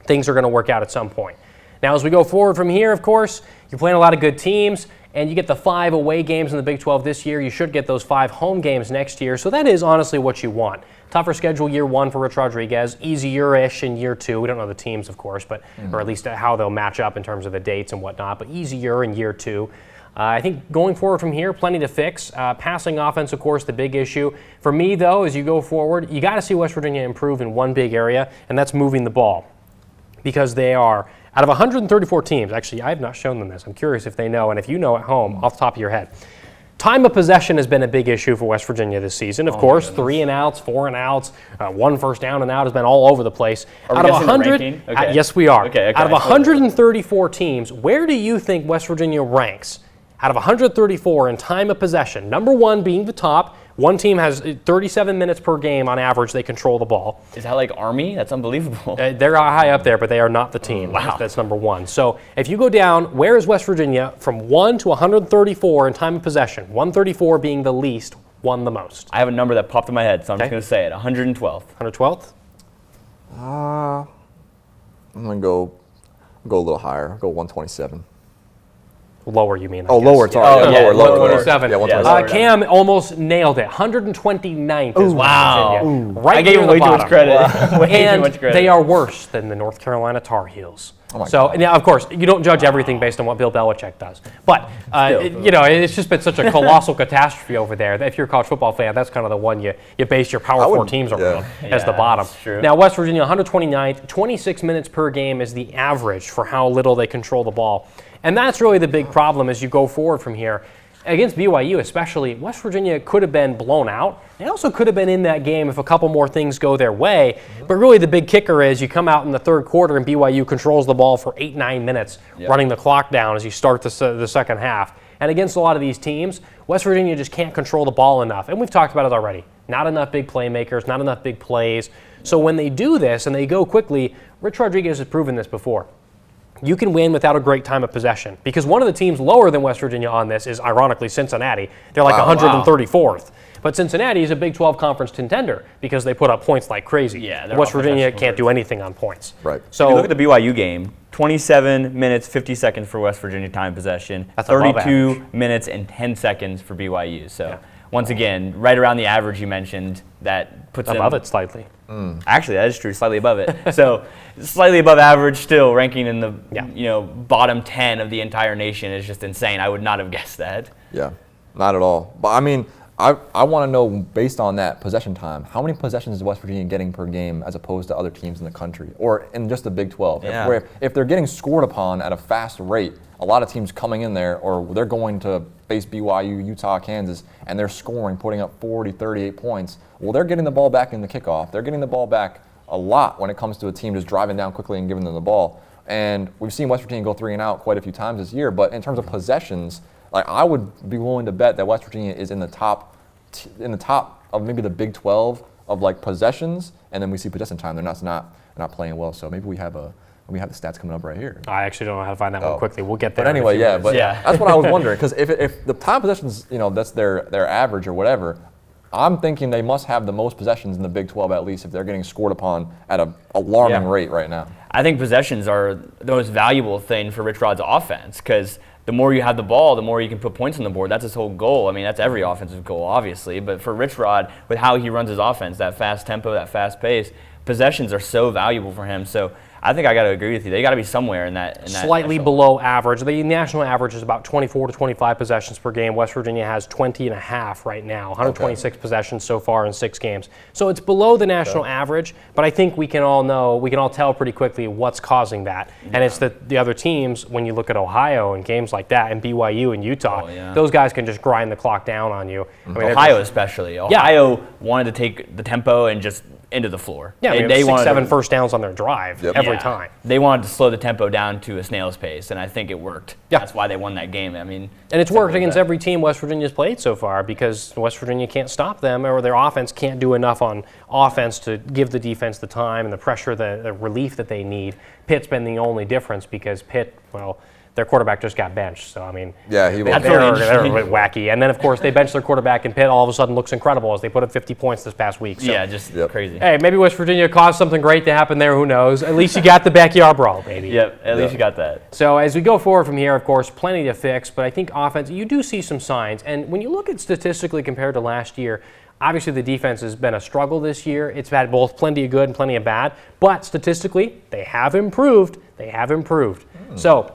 things are going to work out at some point. Now, as we go forward from here, of course, you're playing a lot of good teams, and you get the 5 away games in the Big 12 this year. You should get those 5 home games next year. So that is honestly what you want. Tougher schedule year 1 for Rich Rodriguez, easier-ish in year 2. We don't know the teams, of course, but or at least how they'll match up in terms of the dates and whatnot, but easier in year 2. I think going forward from here, plenty to fix. Passing offense, of course, the big issue. For me, though, as you go forward, you got to see West Virginia improve in one big area, and that's moving the ball. Because they are, out of 134 teams, actually, I have not shown them this. I'm curious if they know, and if you know at home, off the top of your head. Time of possession has been a big issue for West Virginia this season. Of course, 3 and outs, 4 and outs, 1 first down and out has been all over the place. Are we guessing the ranking? Okay. Yes, we are. Okay, out of 134 teams, where do you think West Virginia ranks? Out of 134 in time of possession, number 1 being the top. One team has 37 minutes per game on average. They control the ball. Is that like Army? That's unbelievable. They're high up there, but they are not the team. Wow. That's number 1. So if you go down, where is West Virginia from 1 to 134 in time of possession? 134 being the least, 1 the most. I have a number that popped in my head, so I'm just going to say it. 112th. 112th? I'm going to go a little higher. I'll go 127. Lower, you mean? I Oh, guess. lower, sorry. Yeah, lower. 127. Yeah, 127. Cam almost nailed it. 129th is Wow. Virginia. Right I gave near him the way too bottom. much credit. Way And too much credit. they are worse than the North Carolina Tar Heels. Oh my So, God. now, of course, you don't judge everything based on what Bill Belichick does. But, it's just been such a colossal catastrophe over there. If you're a college football fan, that's kind of the one you base your Power 4 teams around as the bottom. That's true. Now, West Virginia, 129th, 26 minutes per game is the average for how little they control the ball. And that's really the big problem as you go forward from here. Against BYU especially, West Virginia could have been blown out. They also could have been in that game if a couple more things go their way. But really the big kicker is you come out in the third quarter and BYU controls the ball for 8-9 minutes, running the clock down as you start the second half. And against a lot of these teams, West Virginia just can't control the ball enough. And we've talked about it already. Not enough big playmakers, not enough big plays. So when they do this and they go quickly, Rich Rodriguez has proven this before. You can win without a great time of possession. Because one of the teams lower than West Virginia on this is, ironically, Cincinnati. They're like 134th. But Cincinnati is a Big 12 conference contender because they put up points like crazy. Yeah, West Virginia can't do anything on points. Right. If So you look at the BYU game, 27 minutes, 50 seconds for West Virginia time possession, That's above 32 average. minutes and 10 seconds for BYU. So once again, right around the average you mentioned, that puts above them it slightly. Actually, that is true, slightly above it. So slightly above average still, ranking in the bottom 10 of the entire nation is just insane. I would not have guessed that. Yeah, not at all. But I mean, I want to know, based on that possession time, how many possessions is West Virginia getting per game as opposed to other teams in the country, or in just the Big 12? Yeah. If they're getting scored upon at a fast rate, a lot of teams coming in there, or they're going to face BYU, Utah, Kansas, and they're scoring, putting up 40, 38 points. Well, they're getting the ball back in the kickoff. They're getting the ball back a lot when it comes to a team just driving down quickly and giving them the ball. And we've seen West Virginia go 3 and out quite a few times this year. But in terms of possessions, like, I would be willing to bet that West Virginia is in the top of maybe the Big 12 of like possessions, and then we see possession time. They're not playing well. So maybe we have the stats coming up right here. I actually don't know how to find that one quickly. We'll get there. But anyway, in a few minutes. that's what I was wondering, because if the time possessions, that's their average or whatever, I'm thinking they must have the most possessions in the Big 12 at least if they're getting scored upon at an alarming rate right now. I think possessions are the most valuable thing for Rich Rod's offense, because the more you have the ball, the more you can put points on the board. That's his whole goal. I mean, that's every offensive goal, obviously. But for Rich Rod, with how he runs his offense, that fast tempo, that fast pace, possessions are so valuable for him. So I think I got to agree with you. They got to be somewhere in that. Slightly below average. The national average is about 24 to 25 possessions per game. West Virginia has 20 and a half right now, 126 possessions so far in 6 games. So it's below the national average, but I think we can all tell pretty quickly what's causing that. Yeah. And it's that the other teams, when you look at Ohio and games like that, and BYU and Utah, those guys can just grind the clock down on you. I mean, Ohio especially. Ohio wanted to take the tempo and just into the floor. Yeah, they 6-7 first downs on their drive every time. They wanted to slow the tempo down to a snail's pace, and I think it worked. Yeah. That's why they won that game. I mean, and it's worked against every team West Virginia's played so far because West Virginia can't stop them, or their offense can't do enough on offense to give the defense the time and the pressure, the relief that they need. Pitt's been the only difference because Pitt, their quarterback just got benched, so I mean, they're a bit wacky. And then of course they bench their quarterback, and Pitt all of a sudden looks incredible as they put up 50 points this past week. So, just crazy. Hey, maybe West Virginia caused something great to happen there. Who knows? At least you got the backyard brawl, baby. At least you got that. So as we go forward from here, of course, plenty to fix. But I think offense, you do see some signs. And when you look at statistically compared to last year, obviously the defense has been a struggle this year. It's had both plenty of good and plenty of bad. But statistically, they have improved. So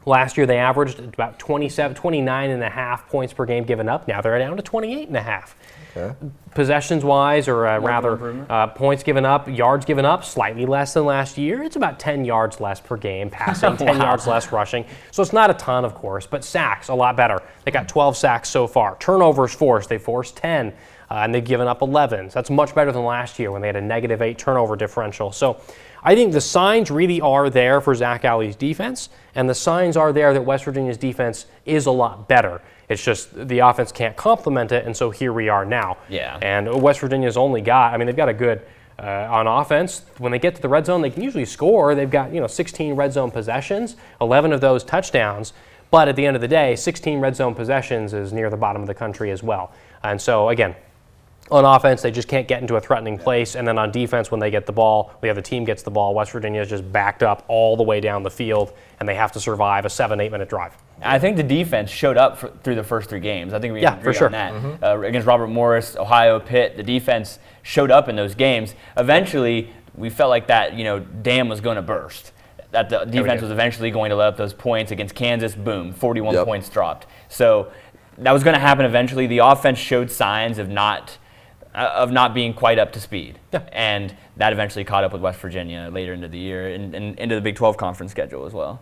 last year, they averaged about 29 and a half points per game given up. Now they're down to 28 and a half. Okay. Possessions-wise, or rather points given up, yards given up, slightly less than last year. It's about 10 yards less per game passing, 10 yards less rushing. So it's not a ton, of course, but sacks, a lot better. They got 12 sacks so far. Turnovers forced, they forced 10, and they've given up 11. So that's much better than last year when they had a -8 turnover differential. So I think the signs really are there for Zach Alley's defense, and the signs are there that West Virginia's defense is a lot better. It's just the offense can't complement it, and so here we are now. Yeah. And West Virginia's only got, they've got a good, on offense, when they get to the red zone, they can usually score. They've got, 16 red zone possessions, 11 of those touchdowns, but at the end of the day, 16 red zone possessions is near the bottom of the country as well. And so, again, on offense, they just can't get into a threatening place. And then on defense, when they get the ball, the other team gets the ball, West Virginia is just backed up all the way down the field, and they have to survive a 7-8 minute drive. I think the defense showed up through the first 3 games. I think we agree on that. Mm-hmm. Against Robert Morris, Ohio, Pitt, the defense showed up in those games. Eventually, we felt like that dam was going to burst. That the defense was eventually going to let up those points. Against Kansas, boom, 41 points dropped. So that was going to happen eventually. The offense showed signs of not being quite up to speed. Yeah. And that eventually caught up with West Virginia later into the year and into the Big 12 conference schedule as well.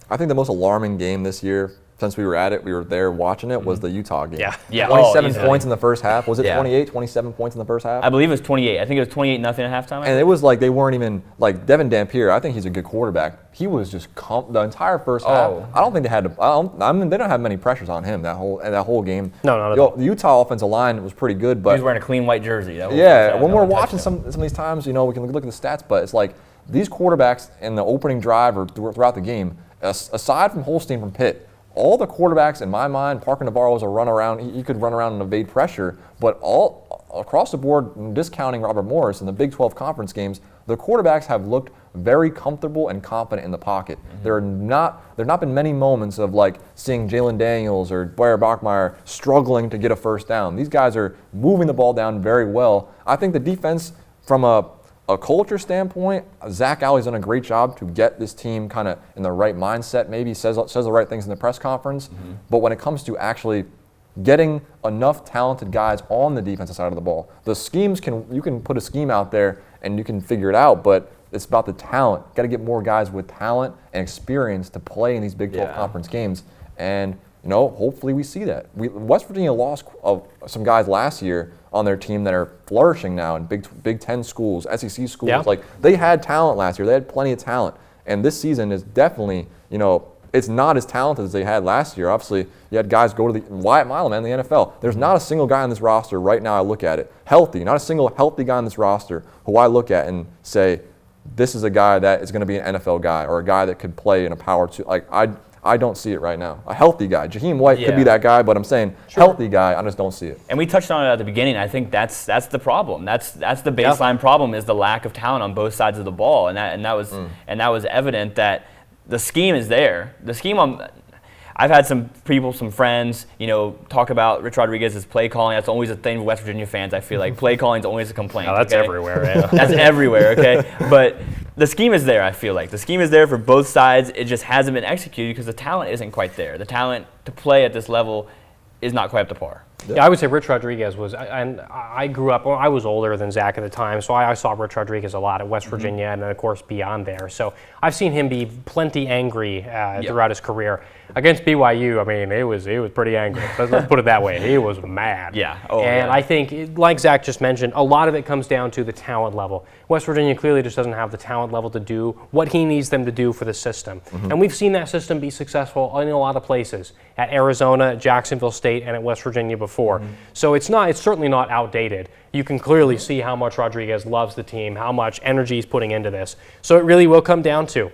I think the most alarming game this year, since we were there watching it, was the Utah game. Yeah. 27 points in the first half. Was it 28, 27 points in the first half? I believe it was 28. I think it was 28-0 at halftime. And it was like they weren't even, like Devin Dampier, I think he's a good quarterback. He was just the entire first half. I don't think they had to, they don't have many pressures on him that whole game. No, not at all. The Utah offensive line was pretty good, but he was wearing a clean white jersey. When we're watching some of these times, we can look at the stats, but it's like these quarterbacks in the opening drive or throughout the game, aside from Holstein from Pitt, all the quarterbacks, in my mind, Parker Navarro was a run around. He could run around and evade pressure, but all across the board, discounting Robert Morris in the Big 12 conference games, the quarterbacks have looked very comfortable and confident in the pocket. Mm-hmm. There have not been many moments of like seeing Jalen Daniels or Blair Bachmeier struggling to get a first down. These guys are moving the ball down very well. I think the defense, from a culture standpoint, Zach Alley's done a great job to get this team kind of in the right mindset, maybe says the right things in the press conference. Mm-hmm. But when it comes to actually getting enough talented guys on the defensive side of the ball, the schemes you can put a scheme out there and you can figure it out, but it's about the talent. Got to get more guys with talent and experience to play in these Big 12 conference games. And hopefully we see that. West Virginia lost some guys last year on their team that are flourishing now in Big 10 schools, SEC schools. Yeah. Like they had talent last year. They had plenty of talent. And this season is definitely, it's not as talented as they had last year. Obviously, you had guys go to Wyatt Milam, man, in the NFL. There's not a single guy on this roster right now I look at it, not a single healthy guy on this roster who I look at and say, this is a guy that is going to be an NFL guy or a guy that could play in a power two. Like I don't see it right now. A healthy guy. Jaheim White could be that guy, but I'm saying healthy guy, I just don't see it. And we touched on it at the beginning. I think that's the problem. That's the baseline problem is the lack of talent on both sides of the ball. And that was evident that the scheme is there. The scheme I've had some people, some friends, talk about Rich Rodriguez's play calling. That's always a thing with West Virginia fans. I feel like play calling is always a complaint. Oh, that's everywhere. Yeah. That's everywhere. Okay, but the scheme is there. I feel like the scheme is there for both sides. It just hasn't been executed because the talent isn't quite there. The talent to play at this level is not quite up to par. Yeah, I would say Rich Rodriguez was, and I grew up, I was older than Zach at the time, so I saw Rich Rodriguez a lot at West Virginia and then, of course, beyond there. So I've seen him be plenty angry throughout his career. Against BYU, I mean, he was pretty angry. Let's put it that way. He was mad. Yeah. I think, like Zach just mentioned, a lot of it comes down to the talent level. West Virginia clearly just doesn't have the talent level to do what he needs them to do for the system. And we've seen that system be successful in a lot of places, at Arizona, at Jacksonville State, and at West Virginia before. So it's certainly not outdated. You can clearly see how much Rodriguez loves the team, how much energy he's putting into this. So it really will come down to,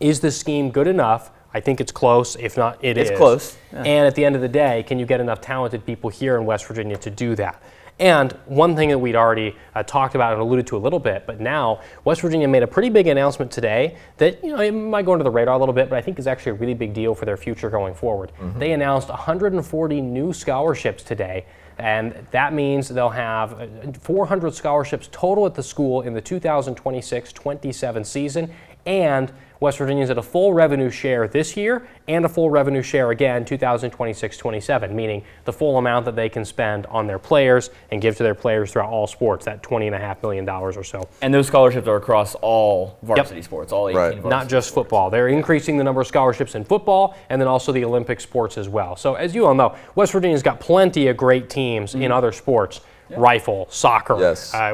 is the scheme good enough? I think it's close. If not, it's close. Yeah. And at the end of the day, can you get enough talented people here in West Virginia to do that? And one thing that we'd already talked about and alluded to a little bit, but now West Virginia made a pretty big announcement today that it might go under the radar a little bit, but I think is actually a really big deal for their future going forward. They announced 140 new scholarships today, and that means they'll have 400 scholarships total at the school in the 2026-27 season, and West Virginia's at a full revenue share this year and a full revenue share again 2026-27, meaning the full amount that they can spend on their players and give to their players throughout all sports, that $20.5 million or so. And those scholarships are across all varsity sports, all 18 varsity Not just football. They're increasing the number of scholarships in football and then also the Olympic sports as well. So as you all know, West Virginia's got plenty of great teams in other sports. Rifle, soccer,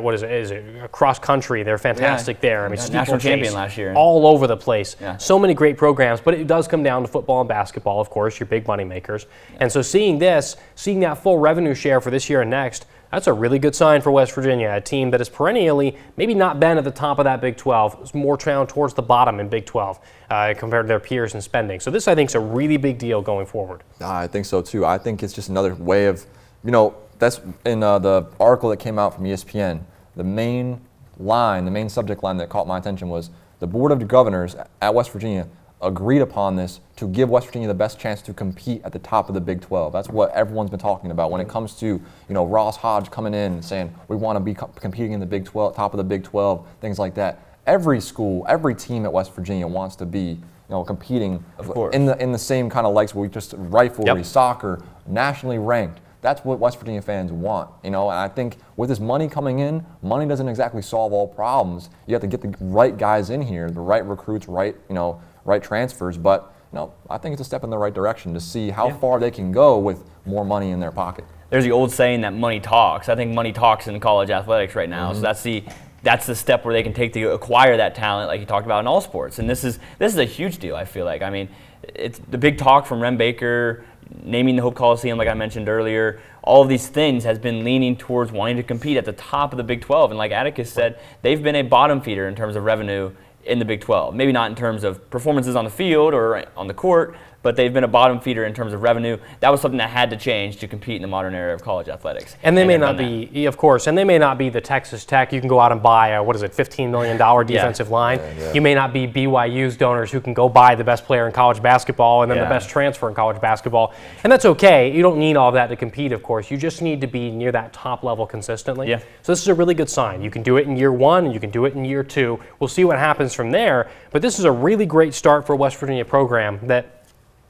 what is it? Is it cross country? They're fantastic there. I mean, national champion last year. All over the place. So many great programs, but it does come down to football and basketball, of course, your big money makers. And so seeing that full revenue share for this year and next, that's a really good sign for West Virginia, a team that has perennially maybe not been at the top of that Big 12. It's more down towards the bottom in Big 12 compared to their peers in spending. So this, I think, is a really big deal going forward. I think so, too. I think it's just another way of, that's in the article that came out from ESPN. The main subject line that caught my attention was the Board of Governors at West Virginia agreed upon this to give West Virginia the best chance to compete at the top of the Big 12. That's what everyone's been talking about when it comes to, Ross Hodge coming in and saying we want to be competing in the Big 12, top of the Big 12, things like that. Every school, every team at West Virginia wants to be, competing in the same kind of likes where we just rivalry, soccer, nationally ranked. That's what West Virginia fans want, and I think with this money coming in, money doesn't exactly solve all problems. You have to get the right guys in here, the right recruits, right transfers, but I think it's a step in the right direction to see how far they can go with more money in their pocket. There's the old saying that money talks. I think money talks in college athletics right now. So that's the step where they can take to acquire that talent, like you talked about in all sports. And this is a huge deal, I feel like. I mean, it's the big talk from Rem Baker, naming the Hope Coliseum, like I mentioned earlier. All of these things has been leaning towards wanting to compete at the top of the Big 12. And like Atticus said, they've been a bottom feeder in terms of revenue in the Big 12. Maybe not in terms of performances on the field or on the court, but they've been a bottom feeder in terms of revenue. That was something that had to change to compete in the modern era of college athletics. And they may not be, of course, and they may not be the Texas Tech. You can go out and buy a, $15 million defensive line. You may not be BYU's donors who can go buy the best player in college basketball and then the best transfer in college basketball. And that's okay. You don't need all that to compete, of course. You just need to be near that top level consistently. So this is a really good sign. You can do it in year one, and you can do it in year two. We'll see what happens from there. But this is a really great start for a West Virginia program that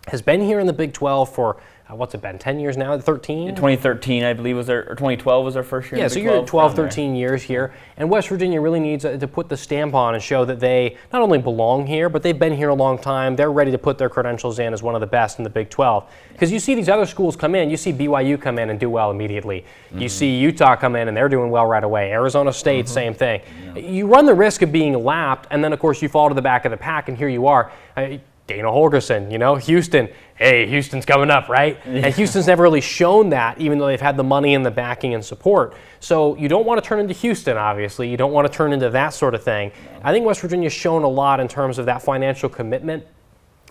has been here in the Big 12 for, what's it been, 10 years now, 13? 2013, I believe, or 2012 was our first year in the Big 12. So you're at 12, 13 years here. And West Virginia really needs to put the stamp on and show that they not only belong here, but they've been here a long time. They're ready to put their credentials in as one of the best in the Big 12. Because you see these other schools come in, you see BYU come in and do well immediately. You see Utah come in and they're doing well right away. Arizona State, same thing. You run the risk of being lapped, and then, of course, you fall to the back of the pack, and here you are. Dana Holgerson, Houston. Hey, Houston's coming up, right? And Houston's never really shown that, even though they've had the money and the backing and support. So you don't want to turn into Houston, obviously. You don't want to turn into that sort of thing. I think West Virginia's shown a lot in terms of that financial commitment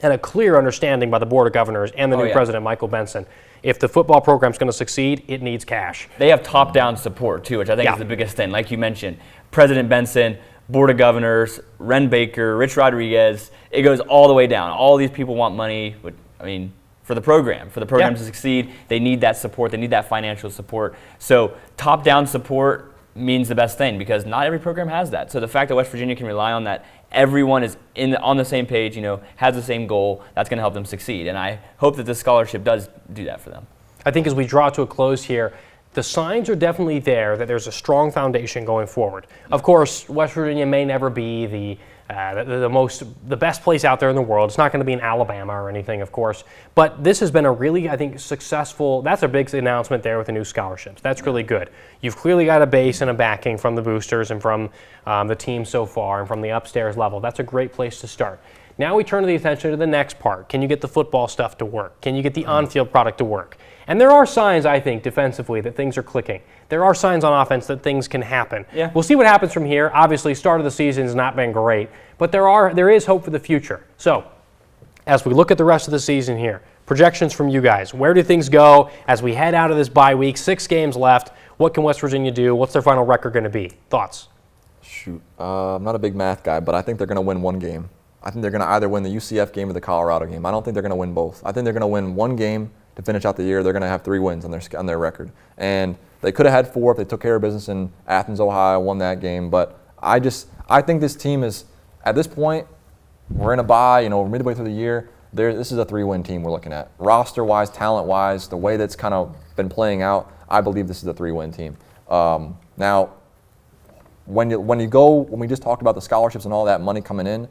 and a clear understanding by the Board of Governors and the new president, Michael Benson. If the football program's going to succeed, it needs cash. They have top-down support, too, which I think is the biggest thing. Like you mentioned, President Benson, Board of Governors, Ren Baker, Rich Rodriguez, it goes all the way down. All these people want money. I mean, for the program to succeed, they need that support. They need that financial support. So top-down support means the best thing because not every program has that. So the fact that West Virginia can rely on that, everyone is on the same page, has the same goal, that's going to help them succeed. And I hope that this scholarship does do that for them. I think as we draw to a close here, the signs are definitely there that there's a strong foundation going forward. Of course, West Virginia may never be the best place out there in the world. It's not going to be in Alabama or anything, of course. But this has been a really, I think, successful. That's a big announcement there with the new scholarships. That's really good. You've clearly got a base and a backing from the boosters and from the team so far and from the upstairs level. That's a great place to start. Now we turn the attention to the next part. Can you get the football stuff to work? Can you get the on-field product to work? And there are signs, I think, defensively that things are clicking. There are signs on offense that things can happen. Yeah. We'll see what happens from here. Obviously, start of the season has not been great, but there is hope for the future. So, as we look at the rest of the season here, projections from you guys. Where do things go as we head out of this bye week? 6 games left. What can West Virginia do? What's their final record going to be? Thoughts? Shoot. I'm not a big math guy, but I think they're going to win one game. I think they're going to either win the UCF game or the Colorado game. I don't think they're going to win both. I think they're going to win one game to finish out the year. They're going to have 3 wins on their record. And they could have had 4 if they took care of business in Athens, Ohio, won that game. But I think this team is, at this point, we're in a bye, we're midway through the year. This is a 3-win team we're looking at. Roster-wise, talent-wise, the way that's kind of been playing out, I believe this is a 3-win team. Now, when we just talked about the scholarships and all that money coming in,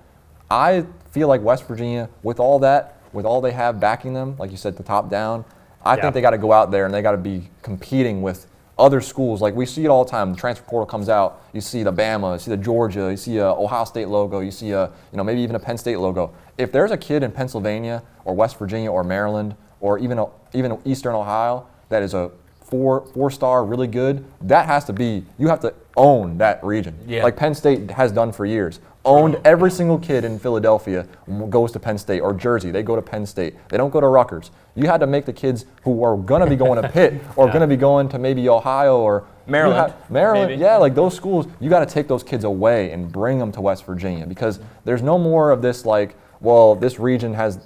I feel like West Virginia, with all they have backing them, like you said, the top down, I think they got to go out there and they got to be competing with other schools. Like we see it all the time. The transfer portal comes out. You see the Bama, you see the Georgia, you see a Ohio State logo, you see maybe even a Penn State logo. If there's a kid in Pennsylvania or West Virginia or Maryland or even Eastern Ohio that is a four-star, really good, you have to own that region. Yeah. Like Penn State has done for years. Owned every single kid in Philadelphia goes to Penn State, or Jersey, they go to Penn State. They don't go to Rutgers. You had to make the kids who are going to be going to Pitt or going to be going to maybe Ohio or Maryland, maybe. Yeah, like those schools, you got to take those kids away and bring them to West Virginia because there's no more of this this region has,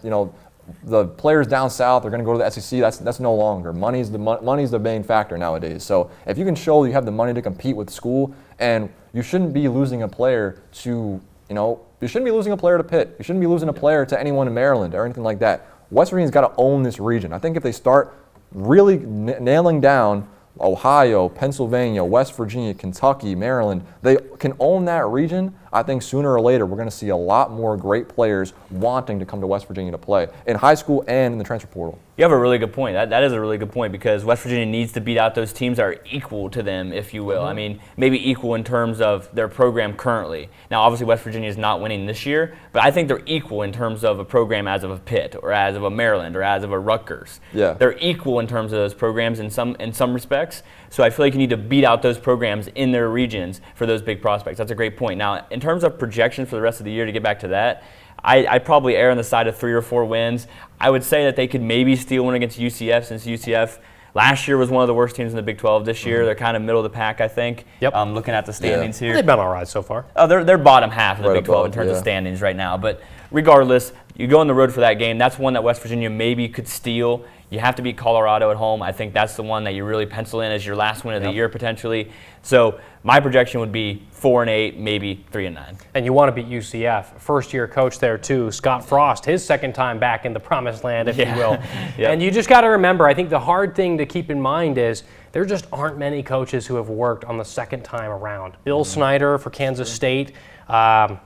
the players down south are going to go to the SEC. That's no longer. Money's the main factor nowadays. So if you can show you have the money to compete with school, and you shouldn't be losing a player to, you shouldn't be losing a player to Pitt. You shouldn't be losing a player to anyone in Maryland or anything like that. West Virginia's got to own this region. I think if they start really nailing down Ohio, Pennsylvania, West Virginia, Kentucky, Maryland, they can own that region. I think sooner or later we're going to see a lot more great players wanting to come to West Virginia to play in high school and in the transfer portal. You have a really good point. That is a really good point because West Virginia needs to beat out those teams that are equal to them, if you will. Mm-hmm. I mean, maybe equal in terms of their program currently. Now, obviously, West Virginia is not winning this year, but I think they're equal in terms of a program as of a Pitt or as of a Maryland or as of a Rutgers. Yeah. They're equal in terms of those programs in some respects. So I feel like you need to beat out those programs in their regions for those big prospects. That's a great point. Now, in terms of projections for the rest of the year, to get back to that, I'd probably err on the side of 3 or 4 wins. I would say that they could maybe steal one against UCF since UCF last year was one of the worst teams in the Big 12. This year, they're kind of middle of the pack, I think. Yep. Looking at the standings here. They've been all right so far. They're bottom half of the Big 12 in terms of standings right now. But regardless, you go on the road for that game. That's one that West Virginia maybe could steal. You have to beat Colorado at home. I think that's the one that you really pencil in as your last win of the year potentially. So my projection would be 4-8, maybe 3-9. And you want to beat UCF. First-year coach there too, Scott Frost, his second time back in the promised land, if you will. Yep. And you just got to remember, I think the hard thing to keep in mind is there just aren't many coaches who have worked on the second time around. Bill Snyder for Kansas State. That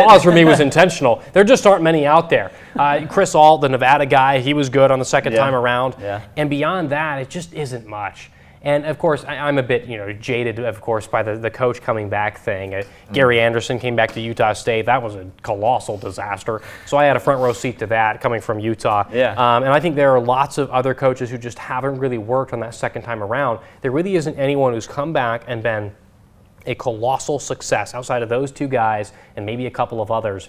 pause for me was intentional. There just aren't many out there. Chris Ault, the Nevada guy, he was good on the second time around. Yeah. And beyond that, it just isn't much. And of course, I'm a bit, jaded, of course, by the coach coming back thing. Gary Anderson came back to Utah State. That was a colossal disaster. So I had a front row seat to that coming from Utah. Yeah. And I think there are lots of other coaches who just haven't really worked on that second time around. There really isn't anyone who's come back and been a colossal success outside of those 2 guys and maybe a couple of others,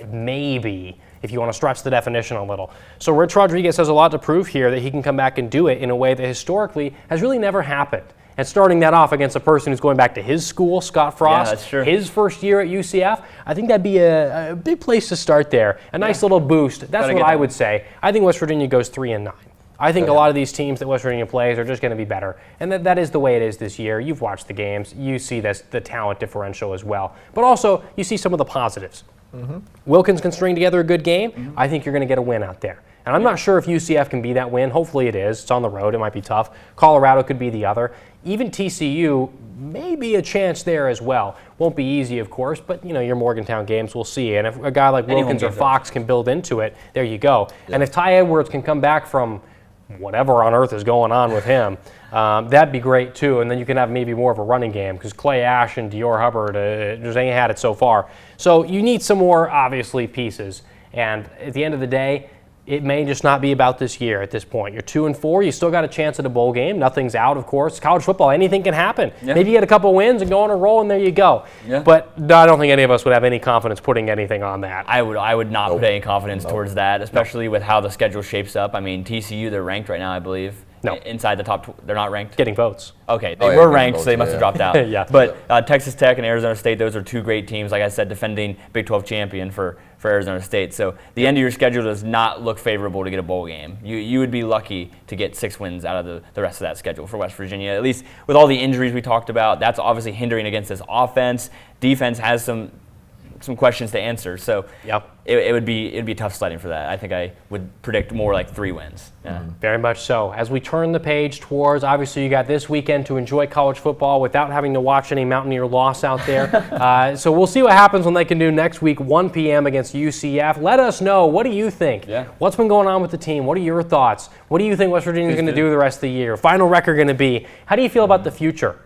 maybe, if you want to stretch the definition a little. So Rich Rodriguez has a lot to prove here that he can come back and do it in a way that historically has really never happened. and starting that off against a person who's going back to his school, Scott Frost, that's true. his first year at UCF, I think that'd be a big place to start there. A nice little boost. That's what I would say. I think West Virginia goes 3-9. I think a lot of these teams that West Virginia plays are just going to be better. And that is the way it is this year. You've watched the games. You see the talent differential as well. But also, you see some of the positives. Wilkins can string together a good game. I think you're going to get a win out there. And I'm not sure if UCF can be that win. Hopefully it is. It's on the road. It might be tough. Colorado could be the other. Even TCU may be a chance there as well. Won't be easy, of course, but your Morgantown games, we'll see. And if a guy like Wilkins or Fox can build into it, there you go. Yeah. And if Ty Edwards can come back from whatever on earth is going on with him, that'd be great too. And then you can have maybe more of a running game because Clay Ash and Dior Hubbard just ain't had it so far. So you need some more, obviously, pieces. And at the end of the day, it may just not be about this year at this point. You're 2-4. You still got a chance at a bowl game. Nothing's out, of course. College football, anything can happen. Yeah. Maybe you get a couple wins and go on a roll, and there you go. Yeah. But I don't think any of us would have any confidence putting anything on that. I would not put any confidence towards that, especially with how the schedule shapes up. I mean, TCU, they're ranked right now, I believe. No. Inside the top, they're not ranked? Getting votes. Okay, they were ranked, votes, so they must have dropped out. Yeah. But Texas Tech and Arizona State, those are two great teams, like I said, defending Big 12 champion for Arizona State. So the end of your schedule does not look favorable to get a bowl game. You would be lucky to get 6 wins out of the rest of that schedule for West Virginia. At least with all the injuries we talked about, that's obviously hindering against this offense. Defense has some questions to answer. So it'd be tough sledding for that. I think I would predict more like 3 wins. Yeah. Very much so. As we turn the page towards, obviously you got this weekend to enjoy college football without having to watch any Mountaineer loss out there. So we'll see what happens when they can do next week, 1 p.m. against UCF. Let us know. What do you think? Yeah. What's been going on with the team? What are your thoughts? What do you think West Virginia is going to do the rest of the year? Final record going to be? How do you feel about the future?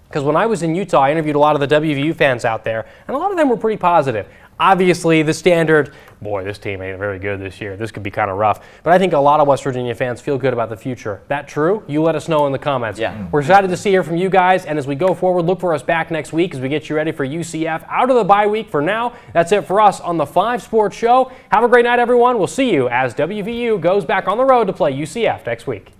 Because when I was in Utah, I interviewed a lot of the WVU fans out there, and a lot of them were pretty positive. Obviously, the standard, boy, this team ain't very good this year. This could be kind of rough. But I think a lot of West Virginia fans feel good about the future. That true? You let us know in the comments. Yeah. We're excited to hear from you guys, and as we go forward, look for us back next week as we get you ready for UCF out of the bye week. For now, that's it for us on the 5 Sports Show. Have a great night, everyone. We'll see you as WVU goes back on the road to play UCF next week.